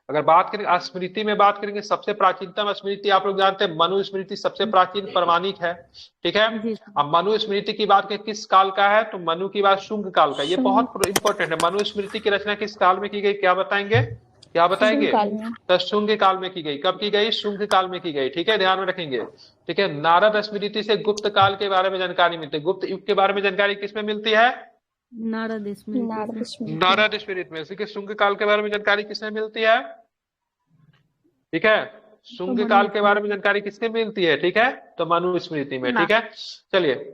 अगर बात करें स्मृति में बात करेंगे, सबसे प्राचीनतम स्मृति आप लोग जानते हैं मनुस्मृति सबसे प्राचीन प्रमाणिक है। ठीक है, अब मनुस्मृति की बात करें किस काल का है, तो मनु की बात शुंग काल का, ये बहुत इंपॉर्टेंट है। मनुस्मृति की रचना किस काल में की गई, क्या बताएंगे, क्या बताएंगे, तो शुंग काल में की गई। कब की गई, शुंग काल में की गई। ठीक है, ध्यान में रखेंगे। ठीक है, नारद स्मृति से गुप्त काल के बारे में जानकारी मिलती है। गुप्त युग के बारे में जानकारी किसमें मिलती है, नारद स्मृति नारद स्मृति में। इसी के शुंग काल के बारे में जानकारी किसमें मिलती है, ठीक है, शुंग काल के बारे में जानकारी किससे मिलती है, ठीक है, तो मनुस्मृति में। ठीक है, चलिए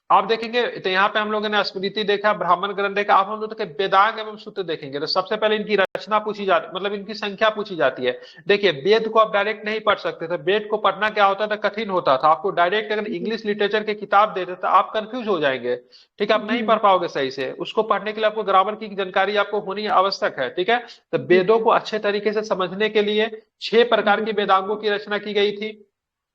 आप देखेंगे तो यहाँ पे हम लोगों ने स्मृति देखा, ब्राह्मण ग्रंथ देखा, आप हम लोग के वेदांग एवं सूत्र देखेंगे तो सबसे पहले इनकी रचना पूछी जाती, मतलब इनकी संख्या पूछी जाती है। देखिए वेद को आप डायरेक्ट नहीं पढ़ सकते थे, वेद को पढ़ना क्या होता था, कठिन होता था। आपको डायरेक्ट अगर इंग्लिश लिटरेचर की किताब देते तो आप कंफ्यूज हो जाएंगे। ठीक है, आप नहीं पढ़ पाओगे सही से। उसको पढ़ने के लिए आपको ग्रामर की जानकारी आपको होनी आवश्यक है। ठीक है, तो वेदों को अच्छे तरीके से समझने के लिए 6 प्रकार के वेदांगों की रचना की गई थी।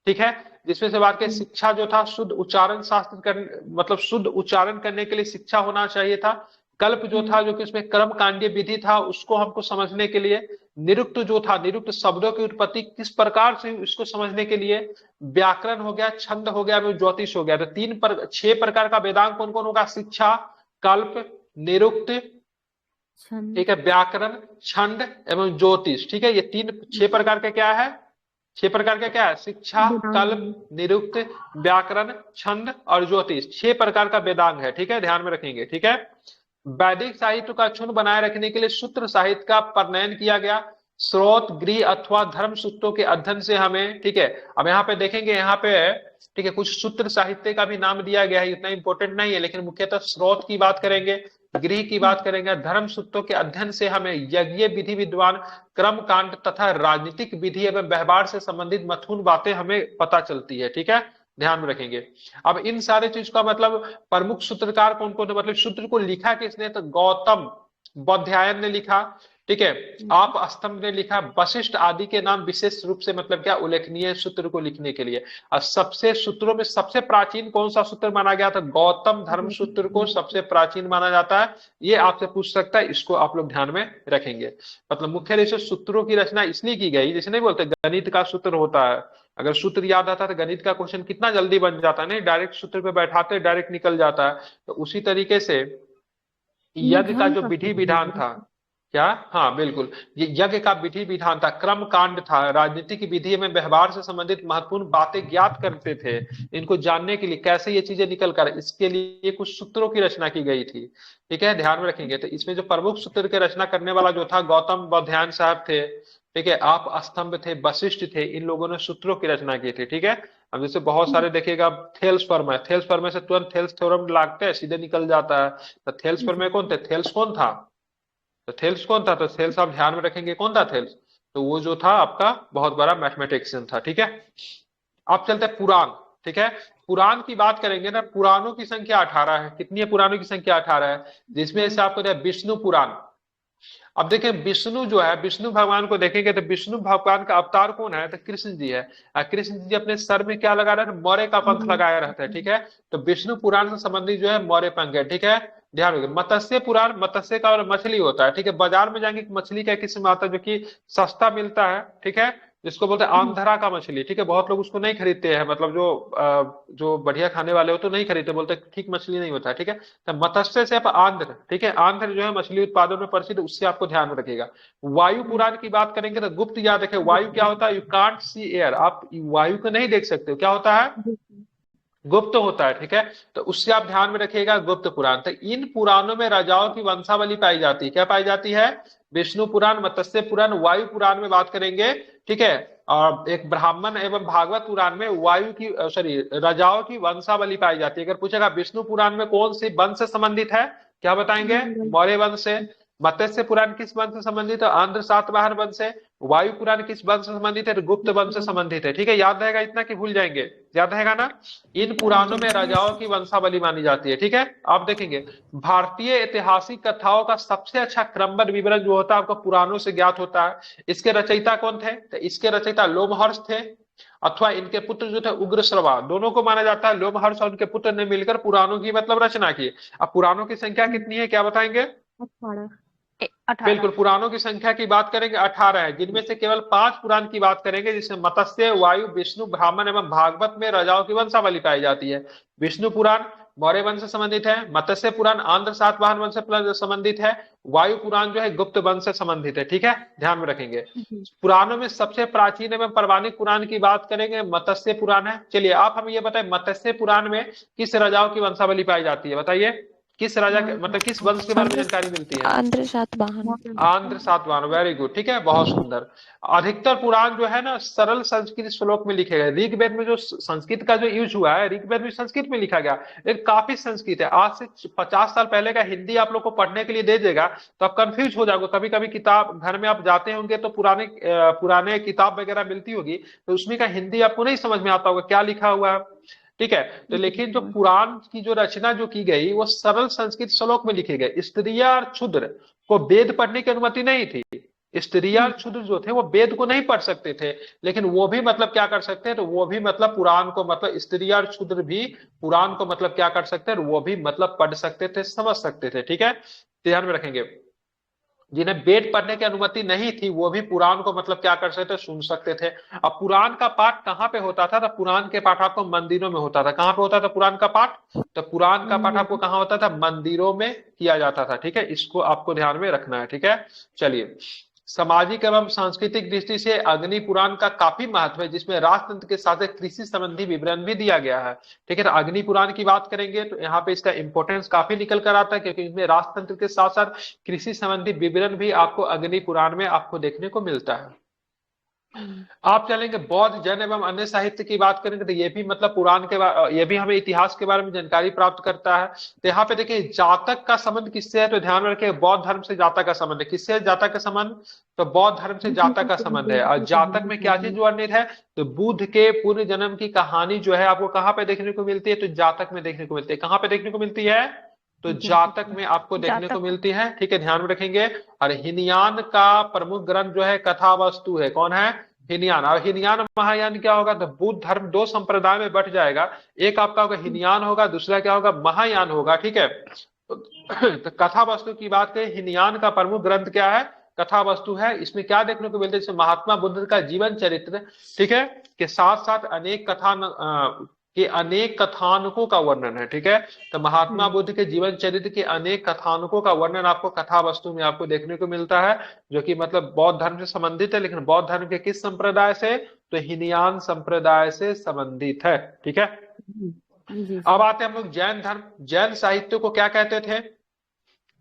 ठीक है, जिसमें से बात करें शिक्षा जो था, शुद्ध उच्चारण शास्त्र मतलब शुद्ध उच्चारण करने के लिए शिक्षा होना चाहिए था। कल्प जो था, जो कि उसमें कर्म कांडीय विधि था, उसको हमको समझने के लिए। निरुक्त जो था, निरुक्त शब्दों की उत्पत्ति किस प्रकार से, इसको समझने के लिए। व्याकरण हो गया, छंद हो गया, ज्योतिष हो गया। तो 6 प्रकार का वेदांग कौन कौन होगा, शिक्षा, कल्प, निरुक्त, ठीक है, व्याकरण, छंद एवं ज्योतिष। ठीक है, ये 6 प्रकार के क्या है, 6 प्रकार का क्या है, शिक्षा, कल्प, निरुक्त, व्याकरण, छंद और ज्योतिष, 6 प्रकार का वेदांग है। ठीक है, ध्यान में रखेंगे। ठीक है, वैदिक साहित्य का क्षुण्ण बनाए रखने के लिए सूत्र साहित्य का प्रणयन किया गया। स्रोत, गृह अथवा धर्म सूत्रों के अध्ययन से हमें, ठीक है, अब यहाँ पे देखेंगे, यहाँ पे ठीक है कुछ सूत्र साहित्य का भी नाम दिया गया है, इतना इंपॉर्टेंट नहीं है, लेकिन मुख्यतः स्रोत की बात करेंगे, गृह की बात करेंगे, धर्म सूत्रों के अध्ययन से हमें यज्ञ विधि विद्वान, कर्म कांड तथा राजनीतिक विधि एवं व्यवहार से संबंधित महत्वपूर्ण बातें हमें पता चलती है। ठीक है, ध्यान में रखेंगे। अब इन सारे चीज का मतलब प्रमुख सूत्रकार कौन कौन थे, मतलब सूत्र को लिखा किसने, तो गौतम बौधायन ने लिखा। ठीक है, आप स्तंभ ने लिखा, वशिष्ठ आदि के नाम विशेष रूप से मतलब क्या उल्लेखनीय सूत्र को लिखने के लिए। और सबसे सूत्रों में सबसे प्राचीन कौन सा सूत्र माना गया था, गौतम धर्म सूत्र को सबसे प्राचीन माना जाता है। ये आपसे पूछ सकता है, इसको आप लोग ध्यान में रखेंगे। मतलब मुख्य रूप से सूत्रों की रचना इसलिए की गई, जैसे नहीं बोलते गणित का सूत्र होता है, अगर सूत्र याद आता है तो गणित का क्वेश्चन कितना जल्दी बन जाता है, नहीं डायरेक्ट सूत्र पे बैठाते डायरेक्ट निकल जाता है। तो उसी तरीके से यज्ञ का जो विधि विधान था, क्या, हाँ बिल्कुल, ये यज्ञ का विधि विधान था, क्रम कांड था, राजनीतिक विधि में व्यवहार से संबंधित महत्वपूर्ण बातें ज्ञात करते थे। इनको जानने के लिए कैसे ये चीजें निकल कर, इसके लिए कुछ सूत्रों की रचना की गई थी। ठीक है, ध्यान में रखेंगे। तो इसमें जो प्रमुख सूत्र की रचना करने वाला जो था गौतम बौधायन साहब थे। ठीक है, आप स्तंभ थे, वशिष्ठ थे, इन लोगों ने सूत्रों की रचना की थी। ठीक है, अब जैसे बहुत सारे देखिएगा, थेल्स फर्मा है, थेल्स फर्मा से तुरंत थेल्स थ्योरम लागते हैं, सीधे निकल जाता है। तो थेल्स फर्मा कौन थे, थेल्स कौन था, तो थेल्स कौन था, तो थेल्स आप ध्यान में रखेंगे कौन था थेल्स, तो वो जो था आपका बहुत बड़ा मैथमेटिशियन था। ठीक है, आप चलते हैं पुराण। ठीक है, पुराण की बात करेंगे ना, पुराणों की संख्या 18 है। कितनी है पुराणों की संख्या, 18 है, जिसमें से आपको विष्णु पुराण। अब देखें विष्णु जो है, विष्णु भगवान को देखेंगे तो विष्णु भगवान का अवतार कौन है, तो कृष्ण जी है। कृष्ण जी अपने सर में क्या लगा रहे हैं, मौर्य का पंख लगाया रहता है। ठीक है, तो विष्णु पुराण से संबंधित जो है मौर्य पंख है। ठीक है, ध्यान रखिए। मत्स्य पुराण, मत्स्य का और मछली होता है। ठीक है, बाजार में जाएंगे मछली का किस्म आता है जो कि सस्ता मिलता है। ठीक है, जिसको बोलते हैं आंध्रा का मछली। ठीक है, बहुत लोग उसको नहीं खरीदते हैं, मतलब जो बढ़िया खाने वाले हो तो नहीं खरीदते, बोलते ठीक मछली नहीं होता है। ठीक है, तो मत्स्य से आप आंध्र, ठीक है, आंध्र जो है मछली उत्पादन में प्रसिद्ध, उससे आपको ध्यान में रखिएगा। वायु पुराण की बात करेंगे तो गुप्त याद रखें, वायु क्या होता है, यू कांट सी एयर, आप वायु को नहीं देख सकते हो, क्या होता है, गुप्त होता है। ठीक है, तो उससे आप ध्यान में रखिएगा गुप्त पुराण। तो इन पुराणों में राजाओं की वंशावली पाई जाती है, क्या पाई जाती है, विष्णु पुराण, मत्स्य पुराण, वायु पुराण में बात करेंगे। ठीक है, और एक ब्राह्मण एवं भागवत पुराण में वायु की राजाओं की वंशावली पाई जाती है। अगर पूछेगा विष्णु पुराण में कौन सी वंश से संबंधित है, क्या बताएंगे, मौर्य वंश से। मत्स्य पुराण किस वंश से संबंधित है? आंध्र सातवाहन वंश से। वायु पुराण किस वंश से संबंधित है? गुप्त वंश से संबंधित है। ठीक है, याद रहेगा इतना कि भूल जाएंगे? याद रहेगा ना? इन पुराणों में राजाओं की वंशावली मानी जाती है। ठीक है, आप देखेंगे भारतीय ऐतिहासिक कथाओं का सबसे अच्छा क्रमबद्ध विवरण जो होता है आपको पुराणों से ज्ञात होता है। इसके रचयिता कौन थे? तो इसके रचयिता लोमहर्ष थे, अथवा इनके पुत्र जो थे उग्रश्रवा। दोनों को माना जाता है लोमहर्ष और उनके पुत्र ने मिलकर पुराणों की मतलब रचना की। अब पुराणों की संख्या कितनी है, क्या बताएंगे? 18। 18। बिल्कुल, पुराणों की संख्या की बात करेंगे 18 है, जिनमें से केवल 5 पुराण की बात करेंगे, जिसमें मत्स्य, वायु, विष्णु, ब्राह्मण एवं भागवत में राजाओं की वंशावली पाई जाती है। विष्णु पुराण मौर्य वंश से संबंधित है, मत्स्य पुराण आंध्र सातवाहन वंश से संबंधित है, वायु पुराण जो है गुप्त वंश से संबंधित है। ठीक है, ध्यान में रखेंगे। पुराणों में सबसे प्राचीन एवं पौराणिक पुराण की बात करेंगे, मत्स्य पुराण है। चलिए आप हमें ये बताएं, मत्स्य पुराण में किस राजाओं की वंशावली पाई जाती है? बताइए, किस राजा के मतलब किस वंश के बारे में जानकारी मिलती है? आंध्र सातवाहन। Andhra Satavahana, very good. ठीक है, बहुत सुंदर। अधिकतर पुराण जो है ना सरल संस्कृत श्लोक में लिखे गए। ऋग्वेद में जो संस्कृत का जो यूज हुआ है, ऋग्वेद में संस्कृत में लिखा गया, लेकिन काफी संस्कृत है। आज से 50 साल पहले का हिंदी आप लोग को पढ़ने के लिए दे देगा तो आप कंफ्यूज हो जाओगे। कभी कभी किताब घर में आप जाते होंगे तो पुराने किताब वगैरह मिलती होगी, तो उसमें का हिंदी आपको नहीं समझ में आता होगा क्या लिखा हुआ है। ठीक है, तो लेकिन जो पुराण की जो रचना जो की गई वो सरल संस्कृत श्लोक में लिखे गए। स्त्रियां और क्षुद्र को वेद पढ़ने की अनुमति नहीं थी। स्त्रियां और क्षुद्र जो थे वो वेद को नहीं पढ़ सकते थे, लेकिन वो भी मतलब क्या कर सकते हैं, तो वो भी मतलब पुराण को मतलब स्त्रियां और क्षुद्र भी पुराण को मतलब क्या कर सकते हैं, वो भी मतलब पढ़ सकते थे, समझ सकते थे। ठीक है, ध्यान में रखेंगे। जिन्हें वेद पढ़ने की अनुमति नहीं थी वो भी पुराण को मतलब क्या कर सकते थे, सुन सकते थे। अब पुराण का पाठ कहाँ पे होता था? तो पुराण के पाठ आपको मंदिरों में होता था। कहाँ पे होता था पुराण का पाठ? तो पुराण का पाठ आपको कहाँ होता था? मंदिरों में किया जाता था। ठीक है, इसको आपको ध्यान में रखना है। ठीक है, चलिए। सामाजिक एवं सांस्कृतिक दृष्टि से अग्नि पुराण का काफी महत्व है, जिसमें राजतंत्र के साथ कृषि संबंधी विवरण भी दिया गया है। ठीक है, तो अग्नि पुराण की बात करेंगे तो यहाँ पे इसका इंपॉर्टेंस काफी निकल कर आता है, क्योंकि इसमें राजतंत्र के साथ साथ कृषि संबंधी विवरण भी आपको अग्नि पुराण में आपको देखने को मिलता है। आप चलेंगे बौद्ध, जैन एवं अन्य साहित्य की बात करेंगे तो ये भी मतलब पुराण के ये भी हमें इतिहास के बारे में जानकारी प्राप्त करता है। तो यहाँ पे देखिए जातक का संबंध किससे है, तो ध्यान रखिए बौद्ध धर्म से जातक का संबंध है। किससे जातक का संबंध? तो बौद्ध धर्म से जातक का संबंध है। और जातक में क्या चीज वर्णित है? तो बुद्ध के पूर्व जन्म की कहानी जो है आपको कहाँ पे देखने को मिलती है? तो जातक में देखने को मिलती है। कहाँ पे देखने को मिलती है? तो जातक में आपको देखने को मिलती है। ठीक है, ध्यान में रखेंगे। और हिनयान का प्रमुख ग्रंथ जो है कथा वस्तु है। कौन है? हिनयान। और हिनयान महायान क्या होगा? तो बुद्ध धर्म 2 संप्रदाय में बट जाएगा। एक आपका होगा हिनयान होगा, दूसरा क्या होगा? महायान होगा। ठीक है, तो कथा वस्तु की बात करें, हिनयान का प्रमुख ग्रंथ क्या है? कथा वस्तु है। इसमें क्या देखने को मिलता है? जैसे महात्मा बुद्ध का जीवन चरित्र, ठीक है, के साथ साथ अनेक कथानकों का वर्णन है। ठीक है, तो महात्मा बुद्ध के जीवन चरित्र के अनेक कथानकों का वर्णन आपको कथा वस्तु में आपको देखने को मिलता है, जो कि मतलब बौद्ध धर्म से संबंधित है। लेकिन बौद्ध धर्म के किस संप्रदाय से? तो हिनयान संप्रदाय से संबंधित है। ठीक है, अब आते हैं हम लोग जैन धर्म। जैन साहित्य को क्या कहते थे?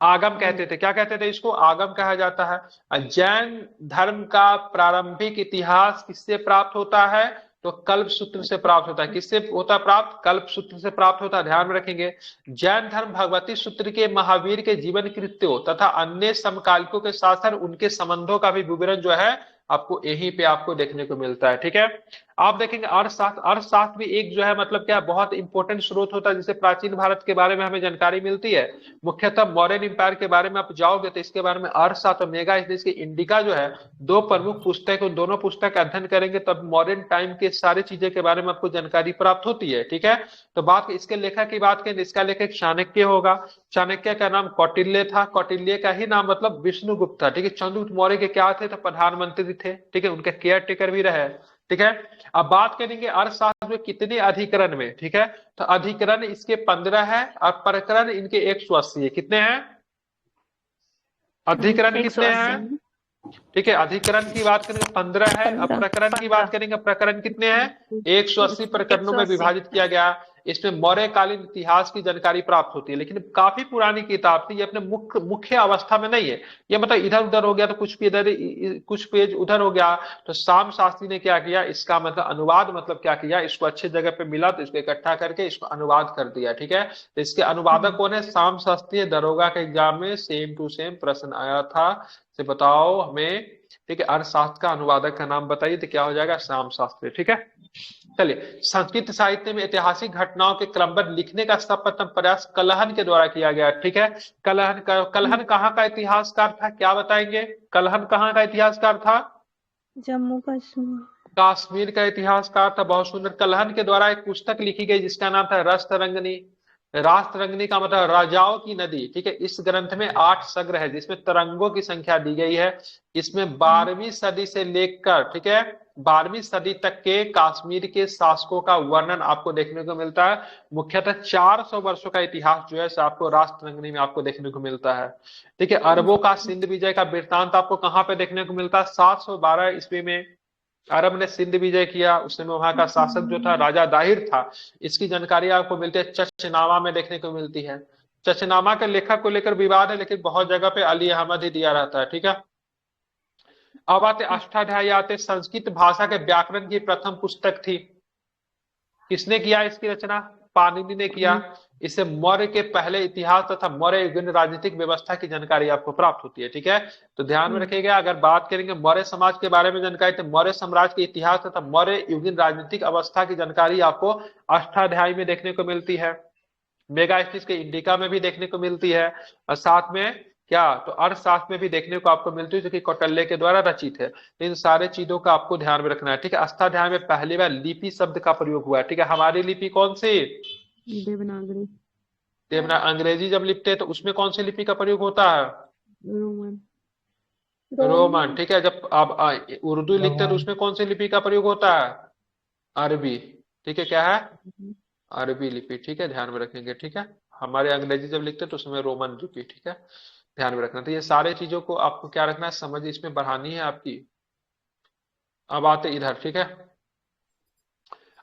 आगम कहते थे। क्या कहते थे? इसको आगम कहा जाता है। जैन धर्म का प्रारंभिक इतिहास किससे प्राप्त होता है? तो कल्प सूत्र से प्राप्त होता है। किससे होता है प्राप्त? कल्प सूत्र से प्राप्त होता है। ध्यान में रखेंगे। जैन धर्म भगवती सूत्र के महावीर के जीवन कृत्यों तथा अन्य समकालिकों के साथ साथ उनके संबंधों का भी विवरण जो है आपको यहीं पे आपको देखने को मिलता है। ठीक है, आप देखेंगे अर्थशास्त्र। अर्थशास्त्र भी एक जो है मतलब क्या बहुत इंपॉर्टेंट स्रोत होता है, जिससे प्राचीन भारत के बारे में हमें जानकारी मिलती है। मुख्यतः मौर्यन एम्पायर के बारे में आप जाओगे तो इसके बारे में अर्थशास्त्र मेगा इसके इंडिका जो है 2 प्रमुख पुस्तक, उन दोनों पुस्तक का अध्ययन करेंगे तब मॉडर्न टाइम के सारी चीजें के बारे में आपको जानकारी प्राप्त होती है। ठीक है, तो बात इसके लेखक की बात करें, इसका लेखक चाणक्य होगा। चाणक्य का नाम कौटिल्य था। कौटिल्य का ही नाम मतलब विष्णुगुप्त था। ठीक है, चंद्रगुप्त मौर्य के क्या थे? तो प्रधानमंत्री थे। ठीक है, उनके केयर टेकर भी रहे। ठीक है, अब बात करेंगे अर्थशास्त्र में कितने अधिकरण में। ठीक है, तो अधिकरण इसके 15 है और प्रकरण इनके 180 है। कितने हैं अधिकरण? कितने हैं? ठीक है, अधिकरण की बात करेंगे 15 है। अब प्रकरण की बात करेंगे, प्रकरण कितने हैं? 180 प्रकरणों में विभाजित किया गया। इसमें मौर्यकालीन इतिहास की जानकारी प्राप्त होती है, लेकिन काफी पुरानी किताब थी ये, अपने मुख्य मुख्य अवस्था में नहीं है। ये मतलब इधर उधर हो गया तो कुछ भी इधर, कुछ पेज उधर हो गया। तो श्याम शास्त्री ने क्या किया, इसका मतलब अनुवाद, मतलब क्या किया, इसको अच्छी जगह पे मिला तो इसको इकट्ठा करके इसको अनुवाद कर दिया। ठीक है, तो इसके अनुवादक कौन है, श्याम शास्त्री। दरोगा के एग्जाम में सेम टू सेम प्रश्न आया था, से बताओ हमें, ठीक है, अर्थशास्त्र का अनुवादक का नाम बताइए, तो क्या हो जाएगा, श्याम शास्त्री। ठीक है, चलिए, संस्कृत साहित्य में ऐतिहासिक घटनाओं के क्रमबद्ध लिखने का सर्वप्रथम प्रयास कलहन के द्वारा किया गया। ठीक है, कलहन कहाँ का इतिहासकार था, क्या बताएंगे, कलहन कहाँ का इतिहासकार था, जम्मू कश्मीर। कश्मीर का इतिहासकार था। बहुत सुंदर। कलहन के द्वारा एक पुस्तक लिखी गई जिसका नाम था राष्ट्ररंगनी। राष्ट्ररंगनी का मतलब राजाओं की नदी। ठीक है, इस ग्रंथ में 8 सर्ग है जिसमें तरंगों की संख्या दी गई है। इसमें 12वीं सदी से लेकर, ठीक है, 12वीं सदी तक के कश्मीर के शासकों का वर्णन आपको देखने को मिलता है। मुख्यतः 400 वर्षों का इतिहास जो है आपको राष्ट्ररंगनी में आपको देखने को मिलता है। ठीक है, अरबों का सिंध विजय का वृत्तांत आपको कहाँ पे देखने को मिलता है, 712 ईस्वी में अरब ने सिंध विजय किया। उस समय वहां का शासक जो था राजा दाहिर था। इसकी जानकारी आपको मिलती है चचनामा में देखने को मिलती है। चचनामा के लेखक को लेकर विवाद है, लेकिन बहुत जगह पे अली अहमद ही दिया रहता है। ठीक है, अब आते अष्टाध्यायी आते। संस्कृत भाषा के व्याकरण की प्रथम पुस्तक थी, किसने किया इसकी रचना, पाणिनि ने किया। इससे मौर्य के पहले इतिहास तथा मौर्य युगीन राजनीतिक व्यवस्था की जानकारी आपको प्राप्त होती है। ठीक है, तो ध्यान में रखिएगा, अगर बात करेंगे मौर्य समाज के बारे में जानकारी, तो मौर्य साम्राज्य के इतिहास तथा मौर्य युगीन राजनीतिक अवस्था की जानकारी आपको अष्टाध्यायी में देखने को मिलती है। मेगास्टिस के इंडिका में भी देखने को मिलती है, और साथ में क्या, तो अर्थशास्त्र में भी देखने को आपको मिलती है, जो कि कौटिल्य के द्वारा रचित है। तो इन सारे चीजों का आपको ध्यान में रखना है। ठीक है, अष्टाध्यायी में पहली बार लिपि शब्द का प्रयोग हुआ है। ठीक है, हमारी लिपि कौन सी, देवनागरी। देवना। अंग्रेजी जब लिखते हैं तो उसमें कौन सी लिपि का प्रयोग होता है, रोमन। रोमन। ठीक है, जब आप उर्दू लिखते हैं तो उसमें कौन सी लिपि का प्रयोग होता है, अरबी। ठीक है, क्या है, अरबी लिपि। ठीक है, ध्यान में रखेंगे। ठीक है, हमारे अंग्रेजी जब लिखते हैं तो उसमें रोमन लिपि। ठीक है, ध्यान में रखना। तो ये सारे चीजों को आपको क्या रखना है, समझ इसमें बढ़ानी है आपकी। अब आते इधर। ठीक है,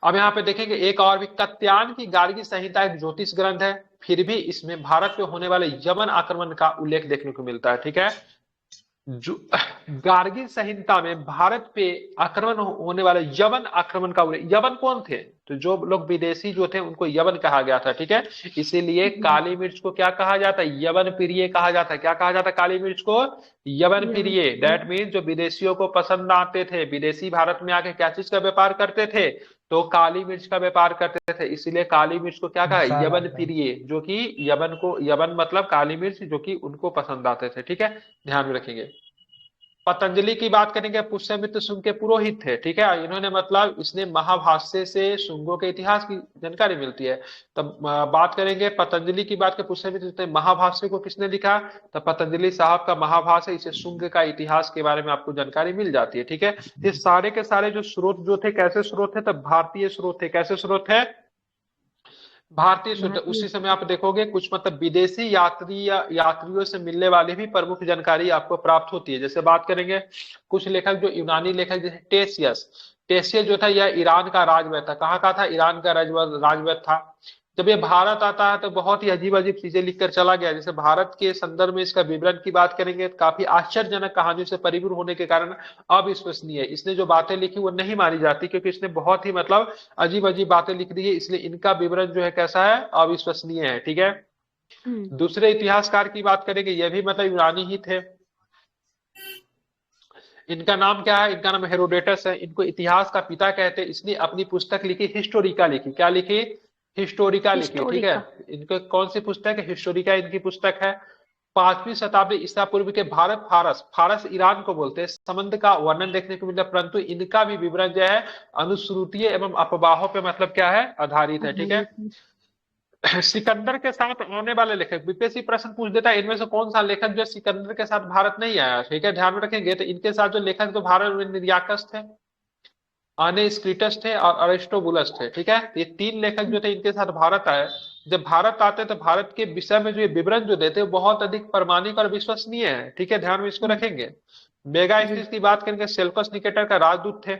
अब यहाँ पे देखेंगे एक और भी, कात्यायन की गार्गी संहिता एक ज्योतिष ग्रंथ है, फिर भी इसमें भारत पे होने वाले यवन आक्रमण का उल्लेख देखने को मिलता है। ठीक है, जो गार्गी संहिता में भारत पे आक्रमण होने वाले यवन आक्रमण का उल्लेख, यवन कौन थे, तो जो लोग विदेशी जो थे उनको यवन कहा गया था। ठीक है, इसीलिए काली मिर्च को क्या कहा जाता है, यवन प्रिय कहा जाता है। क्या कहा जाता है काली मिर्च को, यवन प्रिय। दैट मीन्स जो विदेशियों को पसंद आते थे, विदेशी भारत में आके क्या चीज का व्यापार करते थे, तो काली मिर्च का व्यापार करते थे। इसीलिए काली मिर्च को क्या कहा, यवन प्रिय, जो कि यवन को, यवन मतलब काली मिर्च, जो कि उनको पसंद आते थे। ठीक है, ध्यान में रखेंगे। पतंजलि की बात करेंगे, पुष्यमित्र शुंग के पुरोहित थे। ठीक है, इन्होंने मतलब इसने महाभाष्य से शुंगों के इतिहास की जानकारी मिलती है। तब बात करेंगे पतंजलि की, बात के पुष्यमित्र महाभाष्य को किसने लिखा, तो पतंजलि साहब का महाभाष्य, इसे शुंग का इतिहास के बारे में आपको जानकारी मिल जाती है। ठीक है, ये सारे के सारे जो स्रोत जो थे, कैसे स्रोत थे, तब भारतीय स्रोत थे। कैसे स्रोत है, भारतीय शुद्ध। उसी समय आप देखोगे कुछ मतलब विदेशी यात्री या यात्रियों से मिलने वाली भी प्रमुख जानकारी आपको प्राप्त होती है। जैसे बात करेंगे कुछ लेखक, जो यूनानी लेखक, जैसे टेसियस। टेसियस जो था यह ईरान का राजवैद्य था। कहाँ का था, ईरान का राजवैद्य था। जब ये भारत आता है तो बहुत ही अजीब अजीब चीजें लिखकर चला गया। जैसे भारत के संदर्भ में इसका विवरण की बात करेंगे, काफी आश्चर्यजनक कहानियों से परिपूर्ण होने के कारण अविश्वसनीय है। इसने जो बातें लिखी वो नहीं मानी जाती, क्योंकि इसने बहुत ही मतलब अजीब अजीब बातें लिख दी है, इसलिए इनका विवरण जो है कैसा है, अविश्वसनीय है। ठीक है, दूसरे इतिहासकार की बात करेंगे, ये भी मतलब यूनानी ही थे। इनका नाम क्या है, इनका नाम हेरोडेटस है। इनको इतिहास का पिता कहते हैं। इसने अपनी पुस्तक लिखी, हिस्टोरिका लिखी। क्या लिखी, हिस्टोरिका लिखी। ठीक है, इनको कौन सी पुस्तक है, हिस्टोरिका इनकी पुस्तक है। 5वीं शताब्दी ईसा पूर्व के भारत फारस, फारस ईरान को बोलते हैं, संबंध का वर्णन देखने को मिलता है, परंतु इनका भी विवरण जो है अनुश्रुति एवं अफवाहों पे मतलब क्या है, आधारित है। ठीक है, सिकंदर के साथ आने वाले लेखक, बीपीएससी प्रश्न पूछ देता है इनमें से कौन सा लेखक जो सिकंदर के साथ भारत नहीं आया। ठीक है, ध्यान में रखेंगे। तो इनके साथ जो लेखक तो भारत में निर्याकस थे, अनेस्क्रिटस थे और अरिस्टोबुलस थे। ठीक है, ये 3 लेखक जो थे इनके साथ भारत आए। जब भारत आते तो भारत के विषय में जो ये विवरण जो देते हैं बहुत अधिक प्रामाणिक और विश्वसनीय है। ठीक है, ध्यान में इसको रखेंगे। मेगास्टिस की बात करेंगे, सेल्यूकस निकेटर का राजदूत थे।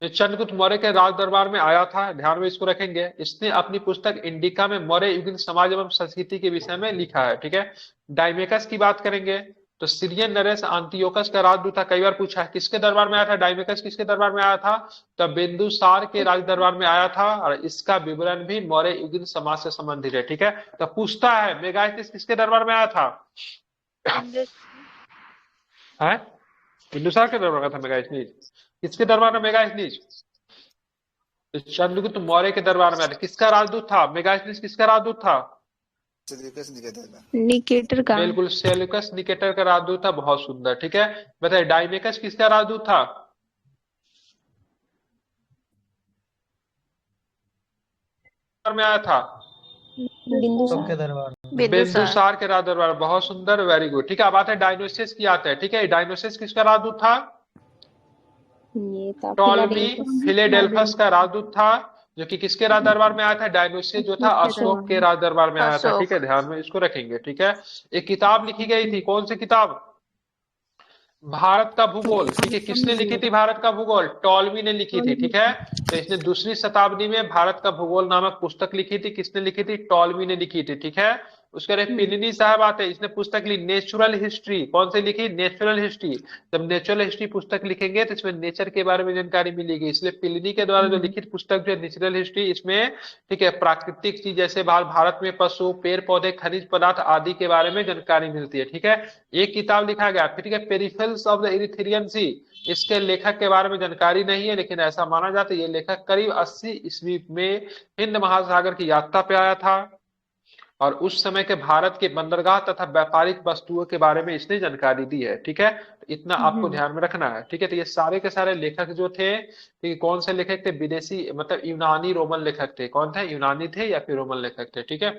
ये चंद्रगुप्त मौर्य के राज दरबार में आया था, ध्यान में इसको रखेंगे। इसने अपनी पुस्तक इंडिका में मौर्य युगीन समाज एवं संस्कृति के विषय में लिखा है, ठीक है। डाइमेकस की बात करेंगे तो सीरियन नरेश अंतियोकस का राजदूत था, कई बार पूछा है किसके दरबार में आया था, डाइमेकस किसके दरबार में आया था, तो बिंदुसार के राज दरबार में आया था, और इसका विवरण भी मौर्य युगीन समाज से संबंधित है, ठीक है। तो पूछता है मेगास्थनीज किसके दरबार में आया था, है बिंदुसार के दरबार में था मेगास्थनीज। किसके दरबार में मेगास्थनीज, तो चंद्रगुप्त मौर्य के दरबार में आया था। किसका राजदूत था मेगास्थनीज, किसका राजदूत था, सेल्यूकस निकेटर का। निकेटर का। बिल्कुल सेल्यूकस निकेटर का राजदूत था, बहुत सुंदर, ठीक है। बताइए डाइमेकस किसका राजदूत था, में आया था बिंदुसार। के दरबार में। बिंदुसार। बिंदुसार के राज दरबार, बहुत सुंदर, वेरी गुड, ठीक है। अब आते हैं डायनोसियस की आते हैं, ठीक है। डायनोसियस किसका राजदूत था, ये था टॉलमी फिलाडेल्फस। फिलेडेल्फस का राजदूत था, जो कि किसके राज दरबार में आया था, डायनोसियस जो था अशोक के राज दरबार में आया था, ठीक है। ध्यान में इसको रखेंगे, ठीक है। एक किताब लिखी गई थी, कौन सी किताब, भारत का भूगोल, ठीक है। किसने लिखी थी भारत का भूगोल, टॉलमी ने लिखी थी, ठीक है। तो इसने दूसरी शताब्दी में भारत का भूगोल नामक पुस्तक लिखी थी, किसने लिखी थी, टॉलमी ने लिखी थी, ठीक है। उसके बाद पिलिनी साहब आते हैं, इसने पुस्तक ली नेचुरल हिस्ट्री, कौन सी लिखी, नेचुरल हिस्ट्री। जब नेचुरल हिस्ट्री पुस्तक लिखेंगे तो इसमें नेचर के बारे में जानकारी मिलेगी, इसलिए पिलिनी के द्वारा जो लिखित पुस्तक जो है नेचुरल हिस्ट्री, इसमें ठीक है प्राकृतिक चीज जैसे भारत में पशु पेड़ पौधे खनिज पदार्थ आदि के बारे में जानकारी मिलती है, ठीक है। एक किताब लिखा गया, ठीक है, पेरिफेरल्स ऑफ द इरिथ्रियन सी। इसके लेखक के बारे में जानकारी नहीं है, लेकिन ऐसा माना जाता है ये लेखक करीब 80 ईस्वी में हिंद महासागर की यात्रा पे आया था, और उस समय के भारत के बंदरगाह तथा व्यापारिक वस्तुओं के बारे में इसने जानकारी दी है, ठीक है। तो इतना आपको ध्यान में रखना है, ठीक है। तो ये सारे के सारे लेखक जो थे, ठीक है, कौन से लेखक थे, विदेशी मतलब यूनानी रोमन लेखक थे, कौन थे, यूनानी थे या फिर रोमन लेखक थे, ठीक है।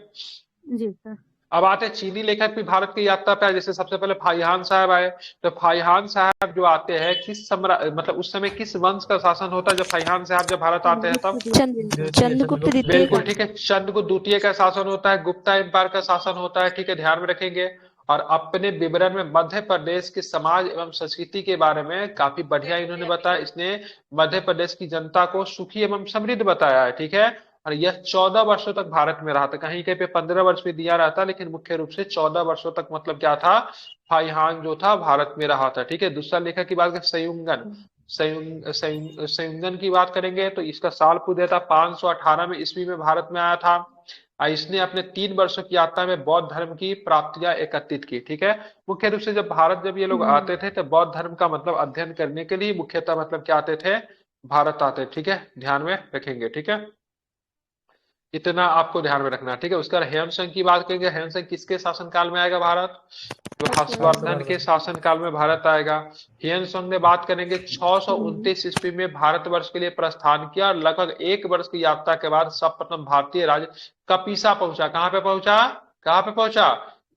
जी सर। अब आते हैं चीनी लेखक भी भारत की यात्रा पे आए, जैसे सबसे पहले फाहियान साहब आए। तो फाहियान साहब जो आते हैं किस मतलब उस समय किस वंश का शासन होता है जब फाहियान साहब जब भारत आते हैं तब, चंद्रगुप्त द्वितीय बिल्कुल का। ठीक है, चंद्रगुप्त द्वितीय का शासन होता है, गुप्ता एम्पायर का शासन होता है, ठीक है, ध्यान में रखेंगे। और अपने विवरण में मध्य प्रदेश के समाज एवं संस्कृति के बारे में काफी बढ़िया इन्होंने बताया। इसने मध्य प्रदेश की जनता को सुखी एवं समृद्ध बताया है, ठीक है। और यह 14 वर्षों तक भारत में रहा था, कहीं कहीं पे 15 वर्ष भी दिया रहता, लेकिन मुख्य रूप से 14 वर्षों तक मतलब क्या था, फाइहान जो था भारत में रहा था, ठीक है। दूसरा लेखक की बात करें सयुंगन, संयुगन की बात करेंगे तो इसका साल पूर्व था 518 में ईस्वी में भारत में आया था। इसने अपने 3 वर्षों की यात्रा में बौद्ध धर्म की प्राप्तियां एकत्रित की, ठीक है। मुख्य रूप से जब भारत जब ये लोग आते थे तो बौद्ध धर्म का मतलब अध्ययन करने के लिए मुख्यतः मतलब क्या आते थे, भारत आते, ठीक है, ध्यान में रखेंगे, ठीक है। इतना आपको ध्यान में रखना है, ठीक है। उसका हेमसंग की बात करेंगे, हेमसंग किसके शासनकाल में आएगा भारत, तो हर्षवर्धन के शासनकाल में भारत आएगा। हेमसंग ने बात करेंगे 629 ईस्वी में भारतवर्ष के लिए प्रस्थान किया, और लगभग 1 वर्ष की यात्रा के बाद सर्वप्रथम भारतीय राज्य कपीसा पहुंचा, कहाँ पे पहुंचा, कहाँ पे पहुंचा,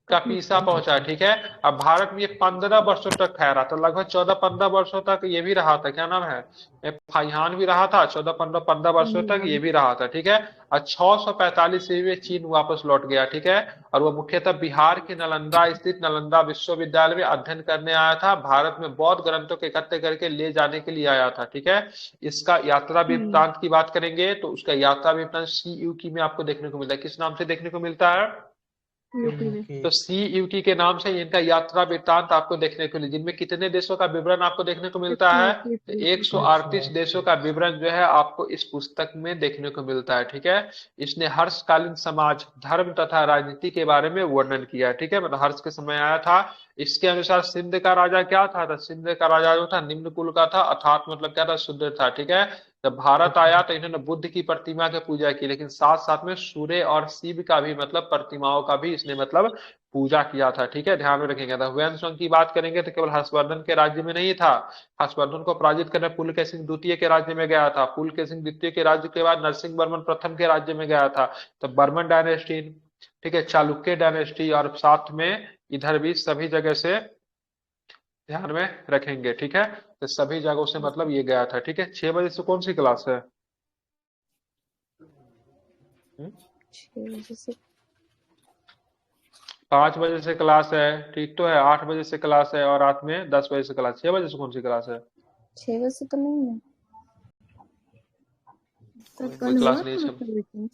कपीसा पहुंचा, ठीक है। अब भारत में ये 15 वर्षों तक ठहरा, तो लगभग 14-15 वर्षों तक ये भी रहा था, क्या नाम है, फाइहान भी रहा था 14-15 वर्षों तक ये भी रहा था, ठीक है। और 645 ईस्वी में चीन वापस लौट गया, ठीक है। और वो मुख्यतः बिहार के नालंदा स्थित नालंदा विश्वविद्यालय में अध्ययन करने आया था, भारत में बौद्ध ग्रंथों के इकट्ठे करके ले जाने के लिए आया था, ठीक है। इसका यात्रा वृत्तांत की बात करेंगे तो उसका यात्रा वृत्तांत CUT में आपको देखने को मिलता है, किस नाम से देखने को मिलता है, तो CUT के नाम से इनका यात्रा वृत्तांत आपको देखने को मिले, जिनमें कितने देशों का विवरण आपको देखने को मिलता है, 138 देशों का विवरण जो है आपको इस पुस्तक में देखने को मिलता है, ठीक है। इसने हर्षकालीन समाज धर्म तथा राजनीति के बारे में वर्णन किया, ठीक है, मतलब हर्ष के समय आया था। इसके अनुसार सिंध का राजा क्या था, तो सिंध का राजा जो था निम्न कुल का था, अर्थात मतलब क्या था, शूद्र था, ठीक है। जब भारत आया तो इन्होंने बुद्ध की प्रतिमा की पूजा की, लेकिन साथ साथ में सूर्य और शिव का भी मतलब प्रतिमाओं का भी इसने मतलब पूजा किया था, ठीक है, ध्यान में रखेंगे। तो हुएनसोंग की बात करेंगे तो केवल हर्षवर्धन के राज्य में नहीं था, हर्षवर्धन को पराजित करने पुलकेशिन द्वितीय के राज्य में गया था, पुलकेशिन द्वितीय के राज्य के बाद नरसिंह वर्मन प्रथम के राज्य में गया था, तो बर्मन डायनेस्टी, ठीक है, चालुक्य डायनेस्टी, और साथ में इधर भी सभी जगह से ध्यान में रखेंगे, ठीक है। तो सभी जगहों से मतलब ये गया था, ठीक है। 6 बजे से कौन सी क्लास है, 6 बजे से 5 बजे से क्लास है, ठीक तो है, 8 बजे से क्लास है, और रात में 10 बजे से क्लास, 6 बजे से कौन सी क्लास है, 6 बजे से तो नहीं है। सर कोई कल क्लास हुआ नहीं था सब। मतलब मीटिंग?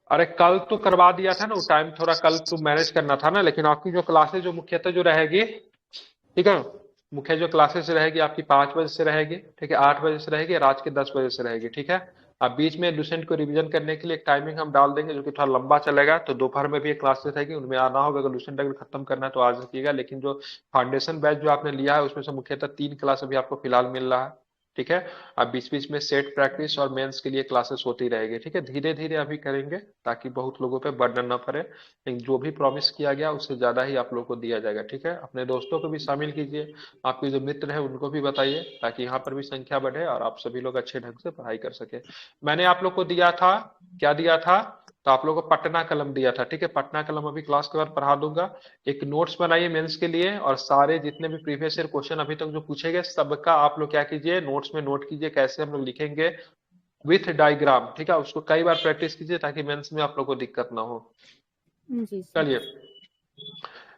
अरे कल तो करवा दिया था ना, वो टाइम थोड़ा कल तो मैनेज करना था ना, लेकिन आपकी जो क्लासेस जो मुख्यतः जो रहेगी, ठीक है, मुख्य जो क्लासेस रहेगी आपकी 5 बजे से रहेगी, ठीक है, 8 बजे से रहेगी, रात के 10 बजे से रहेगी, ठीक है। अब बीच में लुसेंट को रिवीजन करने के लिए एक टाइमिंग हम डाल देंगे जो कि थोड़ा लंबा चलेगा, तो दोपहर में भी एक क्लासेस रहेगी, उनमें आना होगा। अगर लुसेंट अगर खत्म करना है तो आज रखिएगा, लेकिन जो फाउंडेशन बैच जो आपने लिया है उसमें से मुख्यतः 3 क्लास अभी आपको फिलहाल मिल रहा है, ठीक है। अब बीच बीच में सेट प्रैक्टिस और मेंस के लिए क्लासेस होती रहेगी, ठीक है, धीरे धीरे अभी करेंगे ताकि बहुत लोगों पे बर्डन ना पड़े, लेकिन जो भी प्रॉमिस किया गया उससे ज्यादा ही आप लोगों को दिया जाएगा, ठीक है। अपने दोस्तों को भी शामिल कीजिए, आपके जो मित्र है उनको भी बताइए, ताकि यहाँ पर भी संख्या बढ़े और आप सभी लोग अच्छे ढंग से पढ़ाई कर सके। मैंने आप लोग को दिया था, क्या दिया था, तो आप लोगों को पटना कलम दिया था, ठीक है। पटना कलम अभी क्लास के बाद पढ़ा दूंगा। एक नोट्स बनाइए मेंस के लिए, और सारे जितने भी प्रीवियस ईयर क्वेश्चन अभी तक जो पूछे गए सबका आप लोग क्या कीजिए, नोट्स में नोट कीजिए कैसे हम लोग लिखेंगे विथ डायग्राम, ठीक है। उसको कई बार प्रैक्टिस कीजिए ताकि मेंस में आप लोग को दिक्कत ना हो। जी सर। चलिए,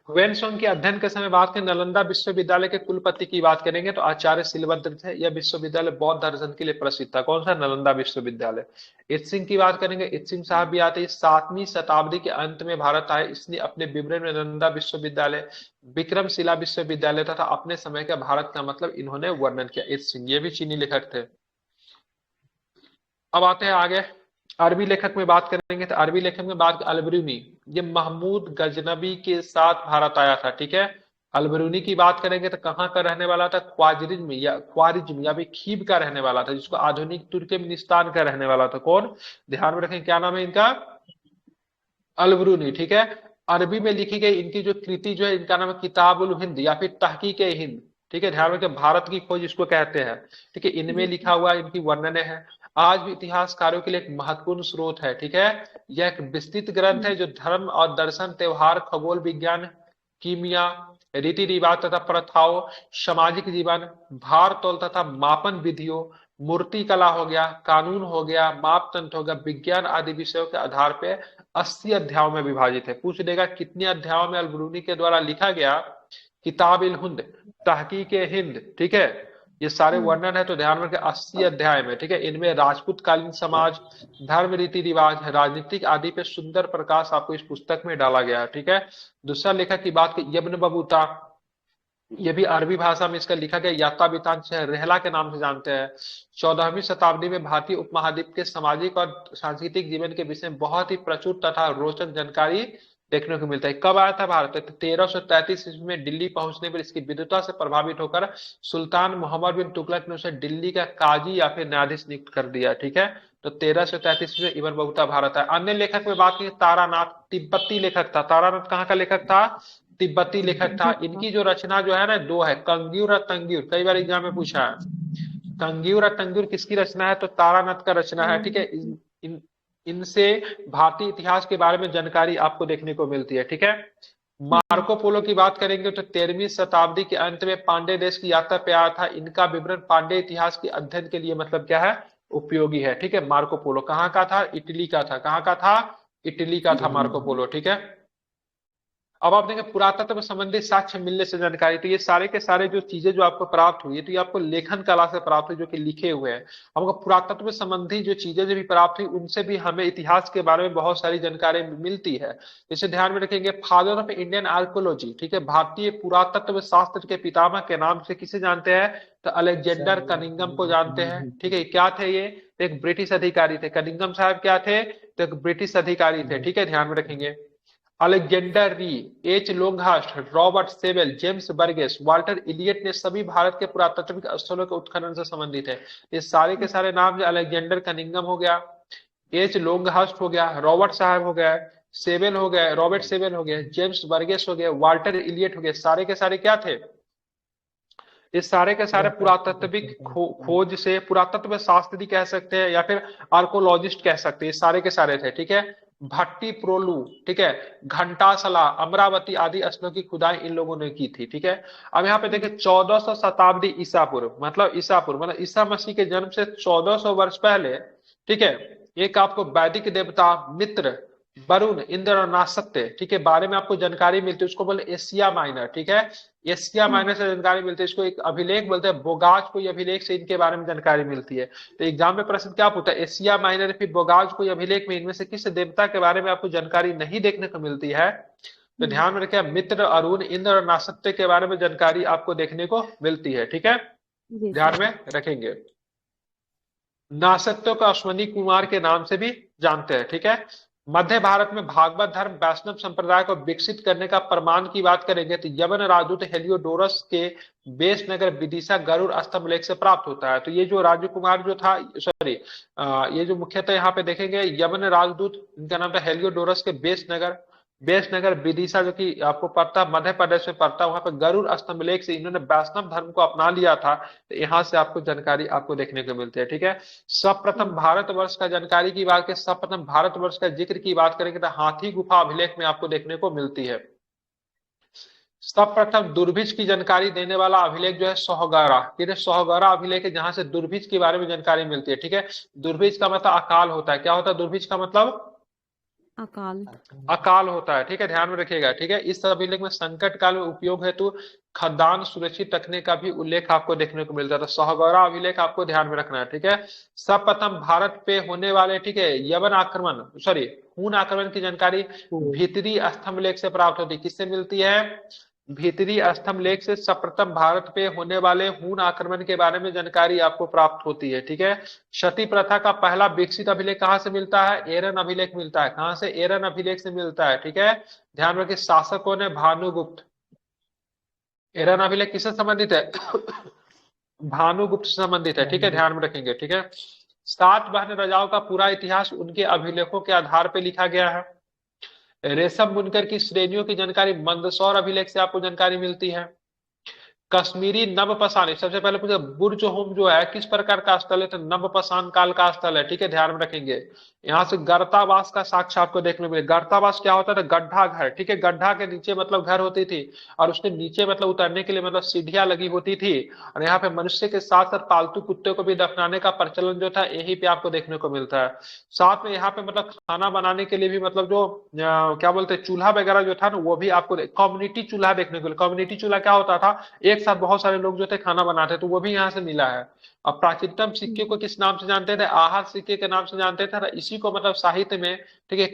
वेनसोंग के अध्ययन के समय बात करें, नालंदा विश्वविद्यालय के कुलपति की बात करेंगे तो आचार्य शिलभद्र थे। यह विश्वविद्यालय बौद्ध दर्शन के लिए प्रसिद्ध था। कौन सा? नालंदा विश्वविद्यालय। इत्सिंग की बात करेंगे, इत्सिंग साहब भी आते हैं 7वीं शताब्दी के अंत में भारत आए। इसने अपने विवरण में नालंदा विश्वविद्यालय, विक्रमशिला विश्वविद्यालय तथा अपने समय का भारत का मतलब इन्होंने वर्णन किया। इत्सिंग ये भी चीनी लेखक थे। अब आते हैं आगे, अरबी लेखक में बात करेंगे तो अरबी लेखक में बात अलबरूनी, ये महमूद गजनबी के साथ भारत आया था, ठीक है। अलबरूनी की बात करेंगे तो कहाँ का रहने वाला था? ख्वारिज्म या भी खीब का रहने वाला था, जिसको आधुनिक तुर्कमेनिस्तान का रहने वाला था। कौन? ध्यान में रखें, क्या नाम है इनका? अलबरूनी, ठीक है। अरबी में लिखी गई इनकी जो कृति जो है, इनका नाम है किताबुल हिंद या फिर तहकीक हिंद, ठीक है। ध्यान रखें, भारत की खोज इसको कहते हैं, ठीक है। इनमें जी लिखा हुआ इनकी वर्णने है, आज भी इतिहासकारों के लिए एक महत्वपूर्ण स्रोत है, ठीक है। यह एक विस्तृत ग्रंथ है जो धर्म और दर्शन, त्योहार, खगोल विज्ञान, कीमिया, रीति रिवाज तथा प्रथाओं, सामाजिक जीवन, भार तौल तथा मापन विधियों, मूर्ति कला हो गया, कानून हो गया, मापतंत्र हो गया, विज्ञान आदि विषयों के आधार पे 80 अध्यायों में विभाजित है। पूछ देगा कितने अध्यायों में अलबरूनी के द्वारा लिखा गया किताब इल हिंद, तहकीक हिंद, ठीक है। ये सारे वर्णन है तो ध्यान रखें 80 अध्याय में, ठीक है। इनमें राजपूत कालीन समाज, धर्म, रीति रिवाज, राजनीतिक आदि पे सुंदर प्रकाश आपको इस पुस्तक में डाला गया है, ठीक है। दूसरा लेखक की बात की इब्न बतूता, ये भी अरबी भाषा में इसका लिखा गया यात्रा वृत्तांत रहला के नाम से जानते हैं। 14वीं शताब्दी में भारतीय उपमहाद्वीप के सामाजिक और सांस्कृतिक जीवन के विषय में बहुत ही प्रचुर तथा रोचक जानकारी देखने को मिलता है। कब आया था भारत? 1333 ईस्वी में दिल्ली पहुंचने पर इसकी विद्वता से प्रभावित होकर सुल्तान मोहम्मद बिन तुगलक ने उसे दिल्ली का काजी या फिर न्यायाधीश नियुक्त कर दिया, ठीक है। तो 1333 में इब्न बतूता भारत आया। अन्य लेखक में बात की, तारानाथ तिब्बती लेखक था। तारानाथ कहाँ का लेखक था? तिब्बती लेखक था। इनकी जो रचना जो है ना, दो है, कंग्यूर और तंग्यूर। कई बार एग्जाम में पूछा है, कंग्यूर और तंग्यूर किसकी रचना है? तो तारानाथ का रचना है, ठीक है। इनसे भारतीय इतिहास के बारे में जानकारी आपको देखने को मिलती है, ठीक है। मार्को पोलो की बात करेंगे तो 13वीं शताब्दी के अंत में पांडे देश की यात्रा पे आया था। इनका विवरण पांडे इतिहास के अध्ययन के लिए मतलब क्या है? उपयोगी है, ठीक है। मार्को पोलो कहाँ का था? इटली का था। कहाँ का था? इटली का था मार्को पोलो, ठीक है। अब आप देखें पुरातत्व संबंधी साक्ष्य मिलने से जानकारी, तो ये सारे के सारे जो चीजें जो आपको प्राप्त हुई है तो ये आपको लेखन कला से प्राप्त हुई जो कि लिखे हुए हैं। हमको पुरातत्व संबंधी जो चीजें जो भी प्राप्त हुई उनसे भी हमें इतिहास के बारे में बहुत सारी जानकारी मिलती है। इसे ध्यान में रखेंगे, फादर ऑफ इंडियन आर्कोलॉजी, ठीक है, भारतीय पुरातत्व शास्त्र के पितामह के नाम से किसे जानते हैं? तो अलेक्जेंडर कनिंगम को जानते हैं, ठीक है। क्या थे ये? एक ब्रिटिश अधिकारी थे। कनिंगम साहब क्या थे? तो एक ब्रिटिश अधिकारी थे, ठीक है, ध्यान में रखेंगे। Alexander Rea, H Longhurst, Robert Sewell, James Burgess, Walter Elliot ने सभी भारत के पुरातात्विक स्थलों के उत्खनन से संबंधित है। ये सारे के सारे नाम जो अलेक्जेंडर कनिंगम हो गया, एच लोंगहास्ट हो गया, रॉबर्ट साहब हो गया, सेवेल हो गया, रॉबर्ट सेवेल हो गया, जेम्स बर्गेस हो गया, वाल्टर इलियट हो गया, सारे के सारे क्या थे? ये सारे के सारे पुरातात्विक खोज से पुरातत्व शास्त्री कह सकते हैं या फिर आर्कोलॉजिस्ट कह सकते हैं, सारे के सारे थे, ठीक है। भट्टी प्रोलू, ठीक है, घंटासला, अमरावती आदि स्थलों की खुदाई इन लोगों ने की थी, ठीक है। अब यहाँ पे देखिए 1400 शताब्दी ईसा पूर्व, मतलब ईसा मसीह के जन्म से 1400 वर्ष पहले, ठीक है, एक आपको वैदिक देवता मित्र वरुण, इंद्र और नासत्य, ठीक है, बारे में आपको जानकारी मिलती है, उसको बोले एशिया माइनर, ठीक है। एशिया माइनर से जानकारी मिलती है, इसको एक अभिलेख बोलते हैं, बोगाज कोई अभिलेख से इनके बारे में जानकारी मिलती है। तो एग्जाम में प्रश्न क्या पूछता है, एशिया माइनर फिर बोगाज कोई अभिलेख में इनमें से किस देवता के बारे में आपको जानकारी नहीं देखने को मिलती है? तो ध्यान में रखिए, मित्र, अरुण, इंद्र और नासत्य के बारे में जानकारी आपको देखने को मिलती है, ठीक है, जी ध्यान सर। में रखेंगे। नासत्य को अश्वनी कुमार के नाम से भी जानते हैं, ठीक है। मध्य भारत में भागवत धर्म वैष्णव संप्रदाय को विकसित करने का प्रमाण की बात करेंगे तो यवन राजदूत हेलियोडोरस के बेस नगर विदिशा गरुड़ स्तंभ लेख से प्राप्त होता है। तो ये जो राजकुमार जो था, सॉरी, ये जो मुख्यतः यहाँ पे देखेंगे यवन राजदूत, इनका नाम था हेलियोडोरस के बेस नगर विदिशा, जो कि आपको पड़ता है मध्य प्रदेश में पड़ता है, वहां पर गरुड़ स्तंभ लेख से इन्होंने वैष्णव धर्म को अपना लिया था। तो यहाँ से आपको जानकारी आपको देखने को मिलती है, ठीक है। सर्वप्रथम भारतवर्ष का जानकारी की बात करें, सर्वप्रथम भारतवर्ष का जिक्र की बात करेंगे तो हाथी गुफा अभिलेख में आपको देखने को मिलती है। सर्वप्रथम दुर्भिक्ष की जानकारी देने वाला अभिलेख जो है सोहगरा, ये सोहगरा अभिलेख है, जहां से दुर्भिक्ष के बारे में जानकारी मिलती है, ठीक है। दुर्भिक्ष का मतलब अकाल होता है, क्या होता है दुर्भिक्ष का मतलब? अकाल। अकाल होता है, ठीक है, ध्यान में रखिएगा, ठीक है। इस अभिलेख में संकट काल में उपयोग हेतु खदान सुरक्षित रखने का भी उल्लेख आपको देखने को मिलता है। तो सोहगौरा अभिलेख आपको ध्यान में रखना है, ठीक है। सर्वप्रथम भारत पे होने वाले, ठीक है, यवन आक्रमण, सॉरी, हून आक्रमण की जानकारी भीतरी स्तंभ लेख से प्राप्त होती है। किससे मिलती है? भीतरी स्तंभ लेख से सर्वप्रथम भारत पे होने वाले हून आक्रमण के बारे में जानकारी आपको प्राप्त होती है, ठीक है। सती प्रथा का पहला विकसित अभिलेख कहां से मिलता है? एरन अभिलेख मिलता है। कहां से? एरन अभिलेख से मिलता है, ठीक है। ध्यान रखिए, शासक कौन है? भानुगुप्त। एरन अभिलेख किससे संबंधित है? भानुगुप्त से संबंधित है, ठीक है, ध्यान में रखेंगे, ठीक है। सातवाहन राजाओं का पूरा इतिहास उनके अभिलेखों के आधार पर लिखा गया है। रेशम बुनकर की श्रेणियों की जानकारी मंदसौर अभिलेख से आपको जानकारी मिलती है। कश्मीरी नवपसानी, सबसे पहले पूछे बुर्ज होम जो है किस प्रकार का स्थल है? तो नवपसान काल का स्थल है, ठीक है, ध्यान में रखेंगे। यहाँ से गर्तावास का साक्ष्य आपको देखने को मिले। गर्तावास क्या होता था? गड्ढा घर, ठीक है, गड्ढा के नीचे मतलब घर होती थी और उसके नीचे मतलब उतरने के लिए मतलब सीढ़ियां लगी होती थी, और यहाँ पे मनुष्य के साथ साथ पालतू कुत्ते को भी दफनाने का प्रचलन जो था यही पे आपको देखने को मिलता है। साथ में यहाँ पे मतलब खाना बनाने के लिए भी मतलब जो क्या बोलते हैं चूल्हा वगैरह जो था ना, वो भी आपको कम्युनिटी चूल्हा देखने को मिला। कम्युनिटी चूल्हा क्या होता था? एक साथ बहुत सारे लोग जो थे खाना बनाते, तो वो भी यहाँ से मिला है। अब प्राचीनतम सिक्के को किस नाम से जानते थे? आहत सिक्के के नाम से जानते थे। इसी को मतलब साहित्य में, ठीक है,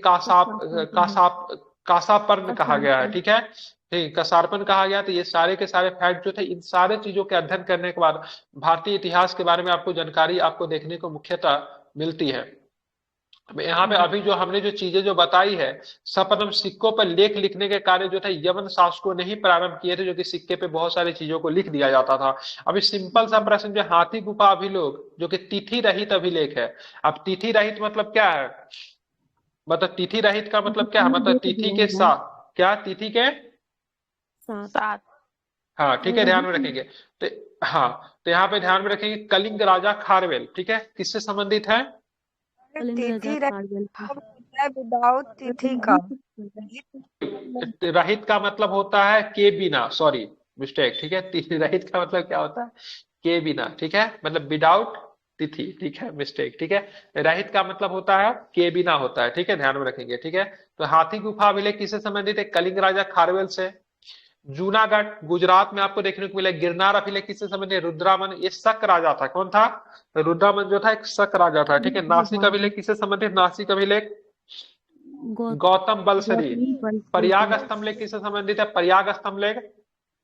कासापर्ण कहा गया है, ठीक है, ठीक, कसारपन कहा गया। तो ये सारे के सारे फैक्ट जो थे, इन सारे चीजों के अध्ययन करने के बाद भारतीय इतिहास के बारे में आपको जानकारी आपको देखने को मुख्यतः मिलती है। यहाँ पे अभी जो हमने जो चीजें जो बताई है, सर्वप्रथम सिक्कों पर लेख लिखने के कार्य जो था यवन शासकों ने ही प्रारंभ किए थे, जो कि सिक्के पे बहुत सारी चीजों को लिख दिया जाता था। अभी सिंपल सा प्रश्न, जो हाथी गुफा अभिलेख जो कि तिथि रहित अभिलेख है। अब तिथि रहित मतलब क्या है? मतलब तिथि रहित का मतलब क्या है? मतलब तिथि के साथ, क्या तिथि के सात। हाँ, ठीक है, ध्यान में रखेंगे। तो हाँ, तो यहाँ पे ध्यान में रखेंगे कलिंग राजा खारवेल, ठीक है, किससे संबंधित है? तिथि विदाउट तिथि का रहित का मतलब होता है के बिना, सॉरी मिस्टेक, ठीक है। तिथि रहित का मतलब क्या होता है? के बिना, ठीक है, मतलब विदाउट तिथि, ठीक है, मिस्टेक, ठीक है। रहित का मतलब होता है के बिना होता है, ठीक है, ध्यान में रखेंगे, ठीक है। तो हाथी गुफा अभिलेख किससे संबंधित है? कलिंग राजा खारवेल से। जूनागढ़ गुजरात में आपको देखने को मिला। गिरनार अभिलेख किससे संबंधित है? रुद्रामन, ये शक राजा था। कौन था? रुद्रामन जो था एक शक राजा था, ठीक है। नासिक अभिलेख किससे संबंधित? नासिक अभिलेख गौतम बलसरी। प्रयाग स्तंभ लेख किससे संबंधित है? प्रयाग स्तंभ लेख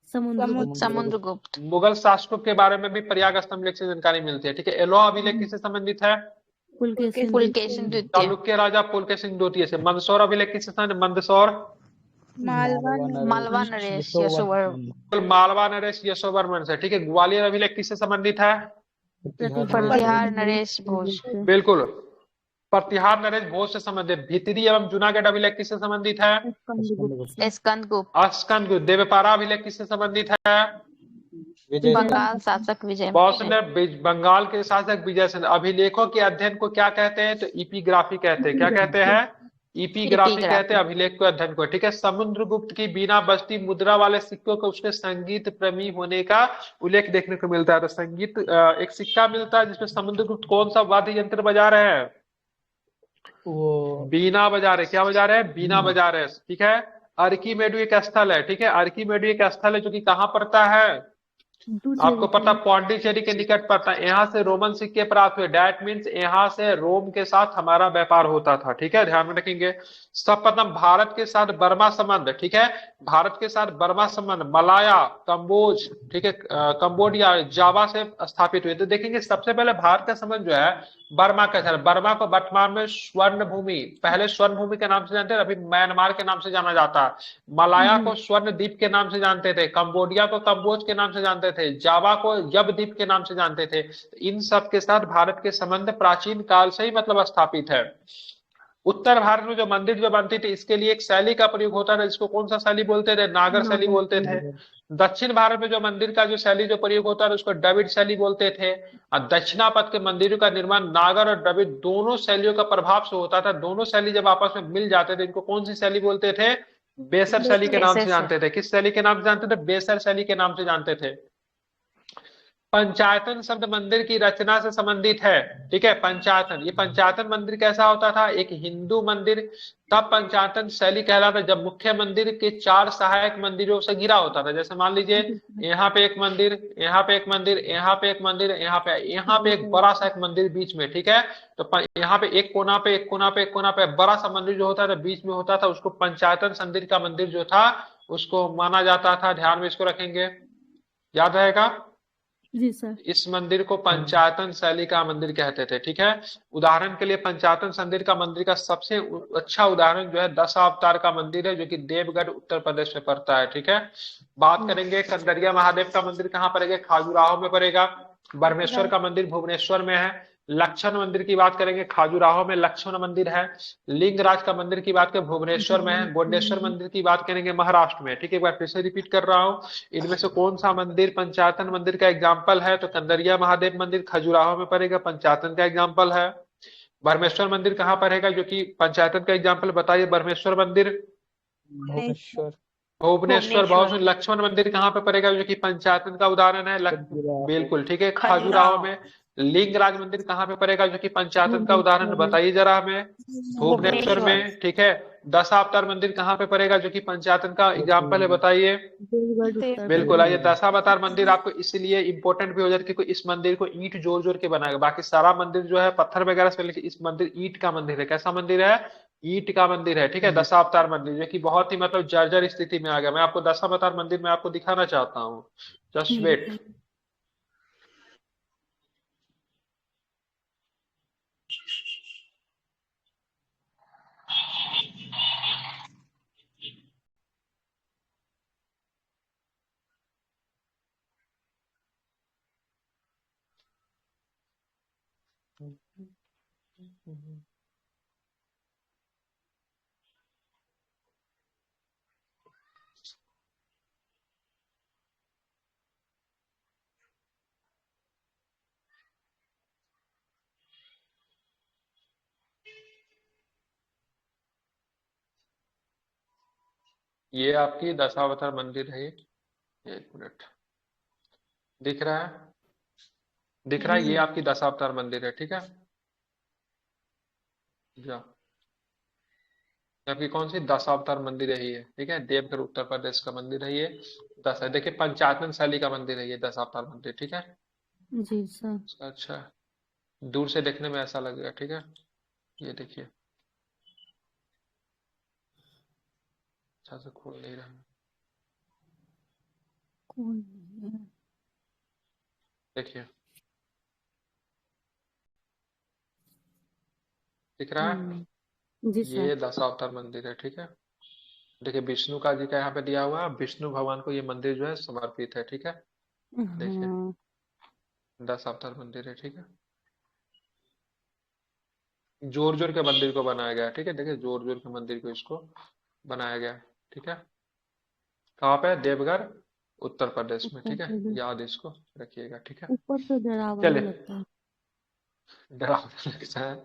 समुद्रगुप्त। मुगल शासकों के बारे में भी प्रयाग स्तंभ लेख से जानकारी मिलती है, ठीक है। एलोहा अभिलेख किससे संबंधित है? पुलकेशिन द्वितीय। चालुक्य राजा पुलकेशिन द्वितीय से। मंदसौर अभिलेख किससे संबंधित? मंदसौर मालवा नरेश यशोवर्मन। मालवा नरेश यशोवर्मन से, ठीक है। ग्वालियर अभिलेख किससे संबंधित है? प्रतिहार नरेश भोज। बिल्कुल, प्रतिहार नरेश भोज से संबंधित। भीतरी एवं जूनागढ़ अभिलेख किससे संबंधित है? स्कंदगुप्त। स्कंदगुप्त। देवपारा अभिलेख किससे संबंधित है? बंगाल शासक विजय। बंगाल के शासक विजय सेन। अभिलेखों के अध्ययन को क्या कहते हैं? तो इपिग्राफी कहते हैं। क्या कहते हैं? इपिग्राफी कहते हैं अभिलेख को अध्ययन को, ठीक है। समुद्रगुप्त की बीना बजती मुद्रा वाले सिक्कों को उसके संगीत प्रेमी होने का उल्लेख देखने को मिलता है। तो संगीत एक सिक्का मिलता है जिसमें समुद्रगुप्त कौन सा वाद्य यंत्र बजा रहे हैं? वो बीना बजा रहे, क्या बजा रहे हैं? बीना बजा रहे हैं, ठीक है। अर्कीमेडु एक स्थल है, ठीक है, अर्कीमेडु एक स्थल है जो कि कहाँ पड़ता है? आपको पता पौंडीचेरी के निकट पड़ता है। यहाँ से रोमन सिक्के प्राप्त हुए, डैट मीन्स यहाँ से रोम के साथ हमारा व्यापार होता था, ठीक है, ध्यान में रखेंगे। सर्वप्रथम भारत के साथ बर्मा संबंध, ठीक है, भारत के साथ बर्मा संबंध मलाया, कंबोज, ठीक है, कंबोडिया, जावा से स्थापित हुए। तो देखेंगे सबसे पहले भारत का संबंध जो है बर्मा का था। बर्मा को वर्तमान में स्वर्ण भूमि, पहले स्वर्ण भूमि के नाम से जानते हैं, अभी म्यांमार के नाम से जाना जाता है। मलाया को स्वर्ण द्वीप के नाम से जानते थे, कंबोडिया को कंबोज के नाम से जानते थे, जावा को यब द्वीप के नाम से जानते थे। इन सब के साथ भारत के संबंध प्राचीन काल से ही मतलब स्थापित है। उत्तर भारत में जो मंदिर जो बनती थी इसके लिए एक शैली का प्रयोग होता था, जिसको कौन सा शैली बोलते थे? नागर शैली बोलते थे। दक्षिण भारत में जो मंदिर का जो शैली जो प्रयोग होता है उसको द्रविड़ शैली बोलते थे। और दक्षिणापथ के मंदिरों का निर्माण नागर और द्रविड़ दोनों शैलियों का प्रभाव से होता था। दोनों शैली जब आपस में मिल जाते थे इनको कौन सी शैली बोलते थे? बेसर शैली के नाम से जानते थे। किस शैली के नाम से जानते थे? बेसर शैली के नाम से जानते थे। पंचायतन शब्द मंदिर की रचना से संबंधित है, ठीक है। पंचायतन, ये पंचायतन मंदिर कैसा होता था? एक हिंदू मंदिर, तब पंचायतन शैली कहलाता जब मुख्य मंदिर के 4 सहायक मंदिरों से घिरा होता था। जैसे मान लीजिए यहाँ पे एक मंदिर, यहाँ पे एक मंदिर, यहाँ पे एक मंदिर, यहाँ पे एक बड़ा सा एक मंदिर बीच में, ठीक है। तो यहाँ पे एक कोना पे एक कोना पे एक कोना पे बड़ा सा मंदिर जो होता था बीच में होता था, उसको पंचायतन मंदिर का मंदिर जो था उसको माना जाता था। ध्यान में इसको रखेंगे, याद रहेगा। जी सर। इस मंदिर को पंचायतन शैली का मंदिर कहते थे, ठीक है। उदाहरण के लिए पंचायतन मंदिर का सबसे अच्छा उदाहरण जो है दशावतार का मंदिर है, जो कि देवगढ़ उत्तर प्रदेश में पड़ता है, ठीक है। बात करेंगे कंदरिया महादेव का मंदिर कहाँ पड़ेगा? खाजुराहो में पड़ेगा। ब्रह्मेश्वर का मंदिर भुवनेश्वर में है। लक्ष्मण मंदिर की बात करेंगे, खाजुराहो में लक्ष्मण मंदिर है। लिंगराज का मंदिर की बात करें भुवनेश्वर में है। गोडेश्वर मंदिर की बात करेंगे महाराष्ट्र में, ठीक है। एक बार फिर से रिपीट कर रहा हूँ, इनमें से कौन सा मंदिर पंचायतन मंदिर का एग्जाम्पल है? तो कंदरिया महादेव मंदिर खजुराहो में पड़ेगा, पंचायतन का एग्जाम्पल है। ब्रह्मेश्वर मंदिर कहाँ पड़ेगा जो कि पंचायतन का एग्जाम्पल? बताइए। ब्रह्मेश्वर मंदिर भुवनेश्वर। भुवनेश्वर। बहुत सुन। लक्ष्मण मंदिर कहाँ पे पड़ेगा जो कि पंचायतन का उदाहरण है? बिल्कुल ठीक है, खजुराहो में। लिंगराज मंदिर कहाँ पे पड़ेगा जो कि पंचायतन का उदाहरण? बताइए जरा हमें। भुवनेश्वर में, ठीक है। दशावतार मंदिर कहाँ पे पड़ेगा जो कि पंचायतन का एग्जाम्पल है? बताइए। बिल्कुल। आइए, दशावतार मंदिर आपको इसलिए इंपॉर्टेंट भी हो जाता है क्योंकि इस मंदिर को ईंट जोड़ जोड़ के बनाएगा। बाकी सारा मंदिर जो है पत्थर वगैरह से, लेकिन इस मंदिर ईंट का मंदिर है। कैसा मंदिर है? ईंट का मंदिर है, ठीक है। दशावतार मंदिर जो कि बहुत ही मतलब जर्जर स्थिति में आ गया। मैं आपको दशावतार मंदिर में आपको दिखाना चाहता हूँ, जस्ट वेट। ये आपकी दशावतार मंदिर है। ये 1 मिनट, दिख रहा है? दिख रहा है? ये आपकी दशावतार मंदिर है, ठीक है। जा आपकी कौन सी दशावतार मंदिर है ये, ठीक है। देवघर उत्तर प्रदेश का मंदिर है ये। दस है, देखिए पंचायतन शैली का मंदिर है ये दशावतार मंदिर, ठीक है। जी सर। अच्छा, दूर से देखने में ऐसा लगेगा, ठीक है। ये देखिए, अच्छा से खोल नहीं रहा। देखिए, दिख रहा है? जी ये सर। दशावतार मंदिर है, ठीक है। देखिए, विष्णु का जी का यहाँ पे दिया हुआ है। विष्णु भगवान को ये मंदिर जो है समर्पित है, ठीक है। देखिए, हाँ। दशावतार मंदिर है, ठीक है। जोर जोर के मंदिर को बनाया गया है, ठीक है। देखिए, जोर जोर के मंदिर को इसको बनाया गया है, ठीक है। कहाँ पे? देवघर उत्तर प्रदेश में, ठीक है। याद इसको रखिएगा, ठीक है। ऊपर से डरावना चलिए, लगता है। डरावना लगता है,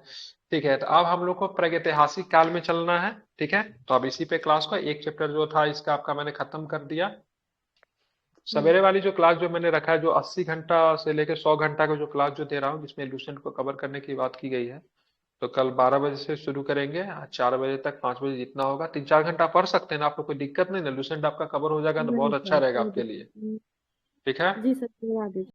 ठीक है। तो अब हम लोग को प्रागैतिहासिक काल में चलना है, ठीक है। तो अब इसी पे क्लास का एक चैप्टर जो था इसका आपका मैंने खत्म कर दिया। सवेरे वाली जो क्लास जो मैंने रखा है, जो 80 घंटा से लेकर 100 घंटा का जो क्लास जो दे रहा हूँ, जिसमें इल्यूशन को कवर करने की बात की गई है, तो कल 12 बजे से शुरू करेंगे, 4 बजे तक, 5 बजे जितना होगा, 3-4 घंटा पढ़ सकते हैं ना, आपको कोई दिक्कत नहीं ना, लुसेंट आपका कवर हो जाएगा तो नहीं बहुत अच्छा सर रहेगा कोई आपके दिक्कत लिए। नहीं। ठीक है। जी सर करवा दीजिए।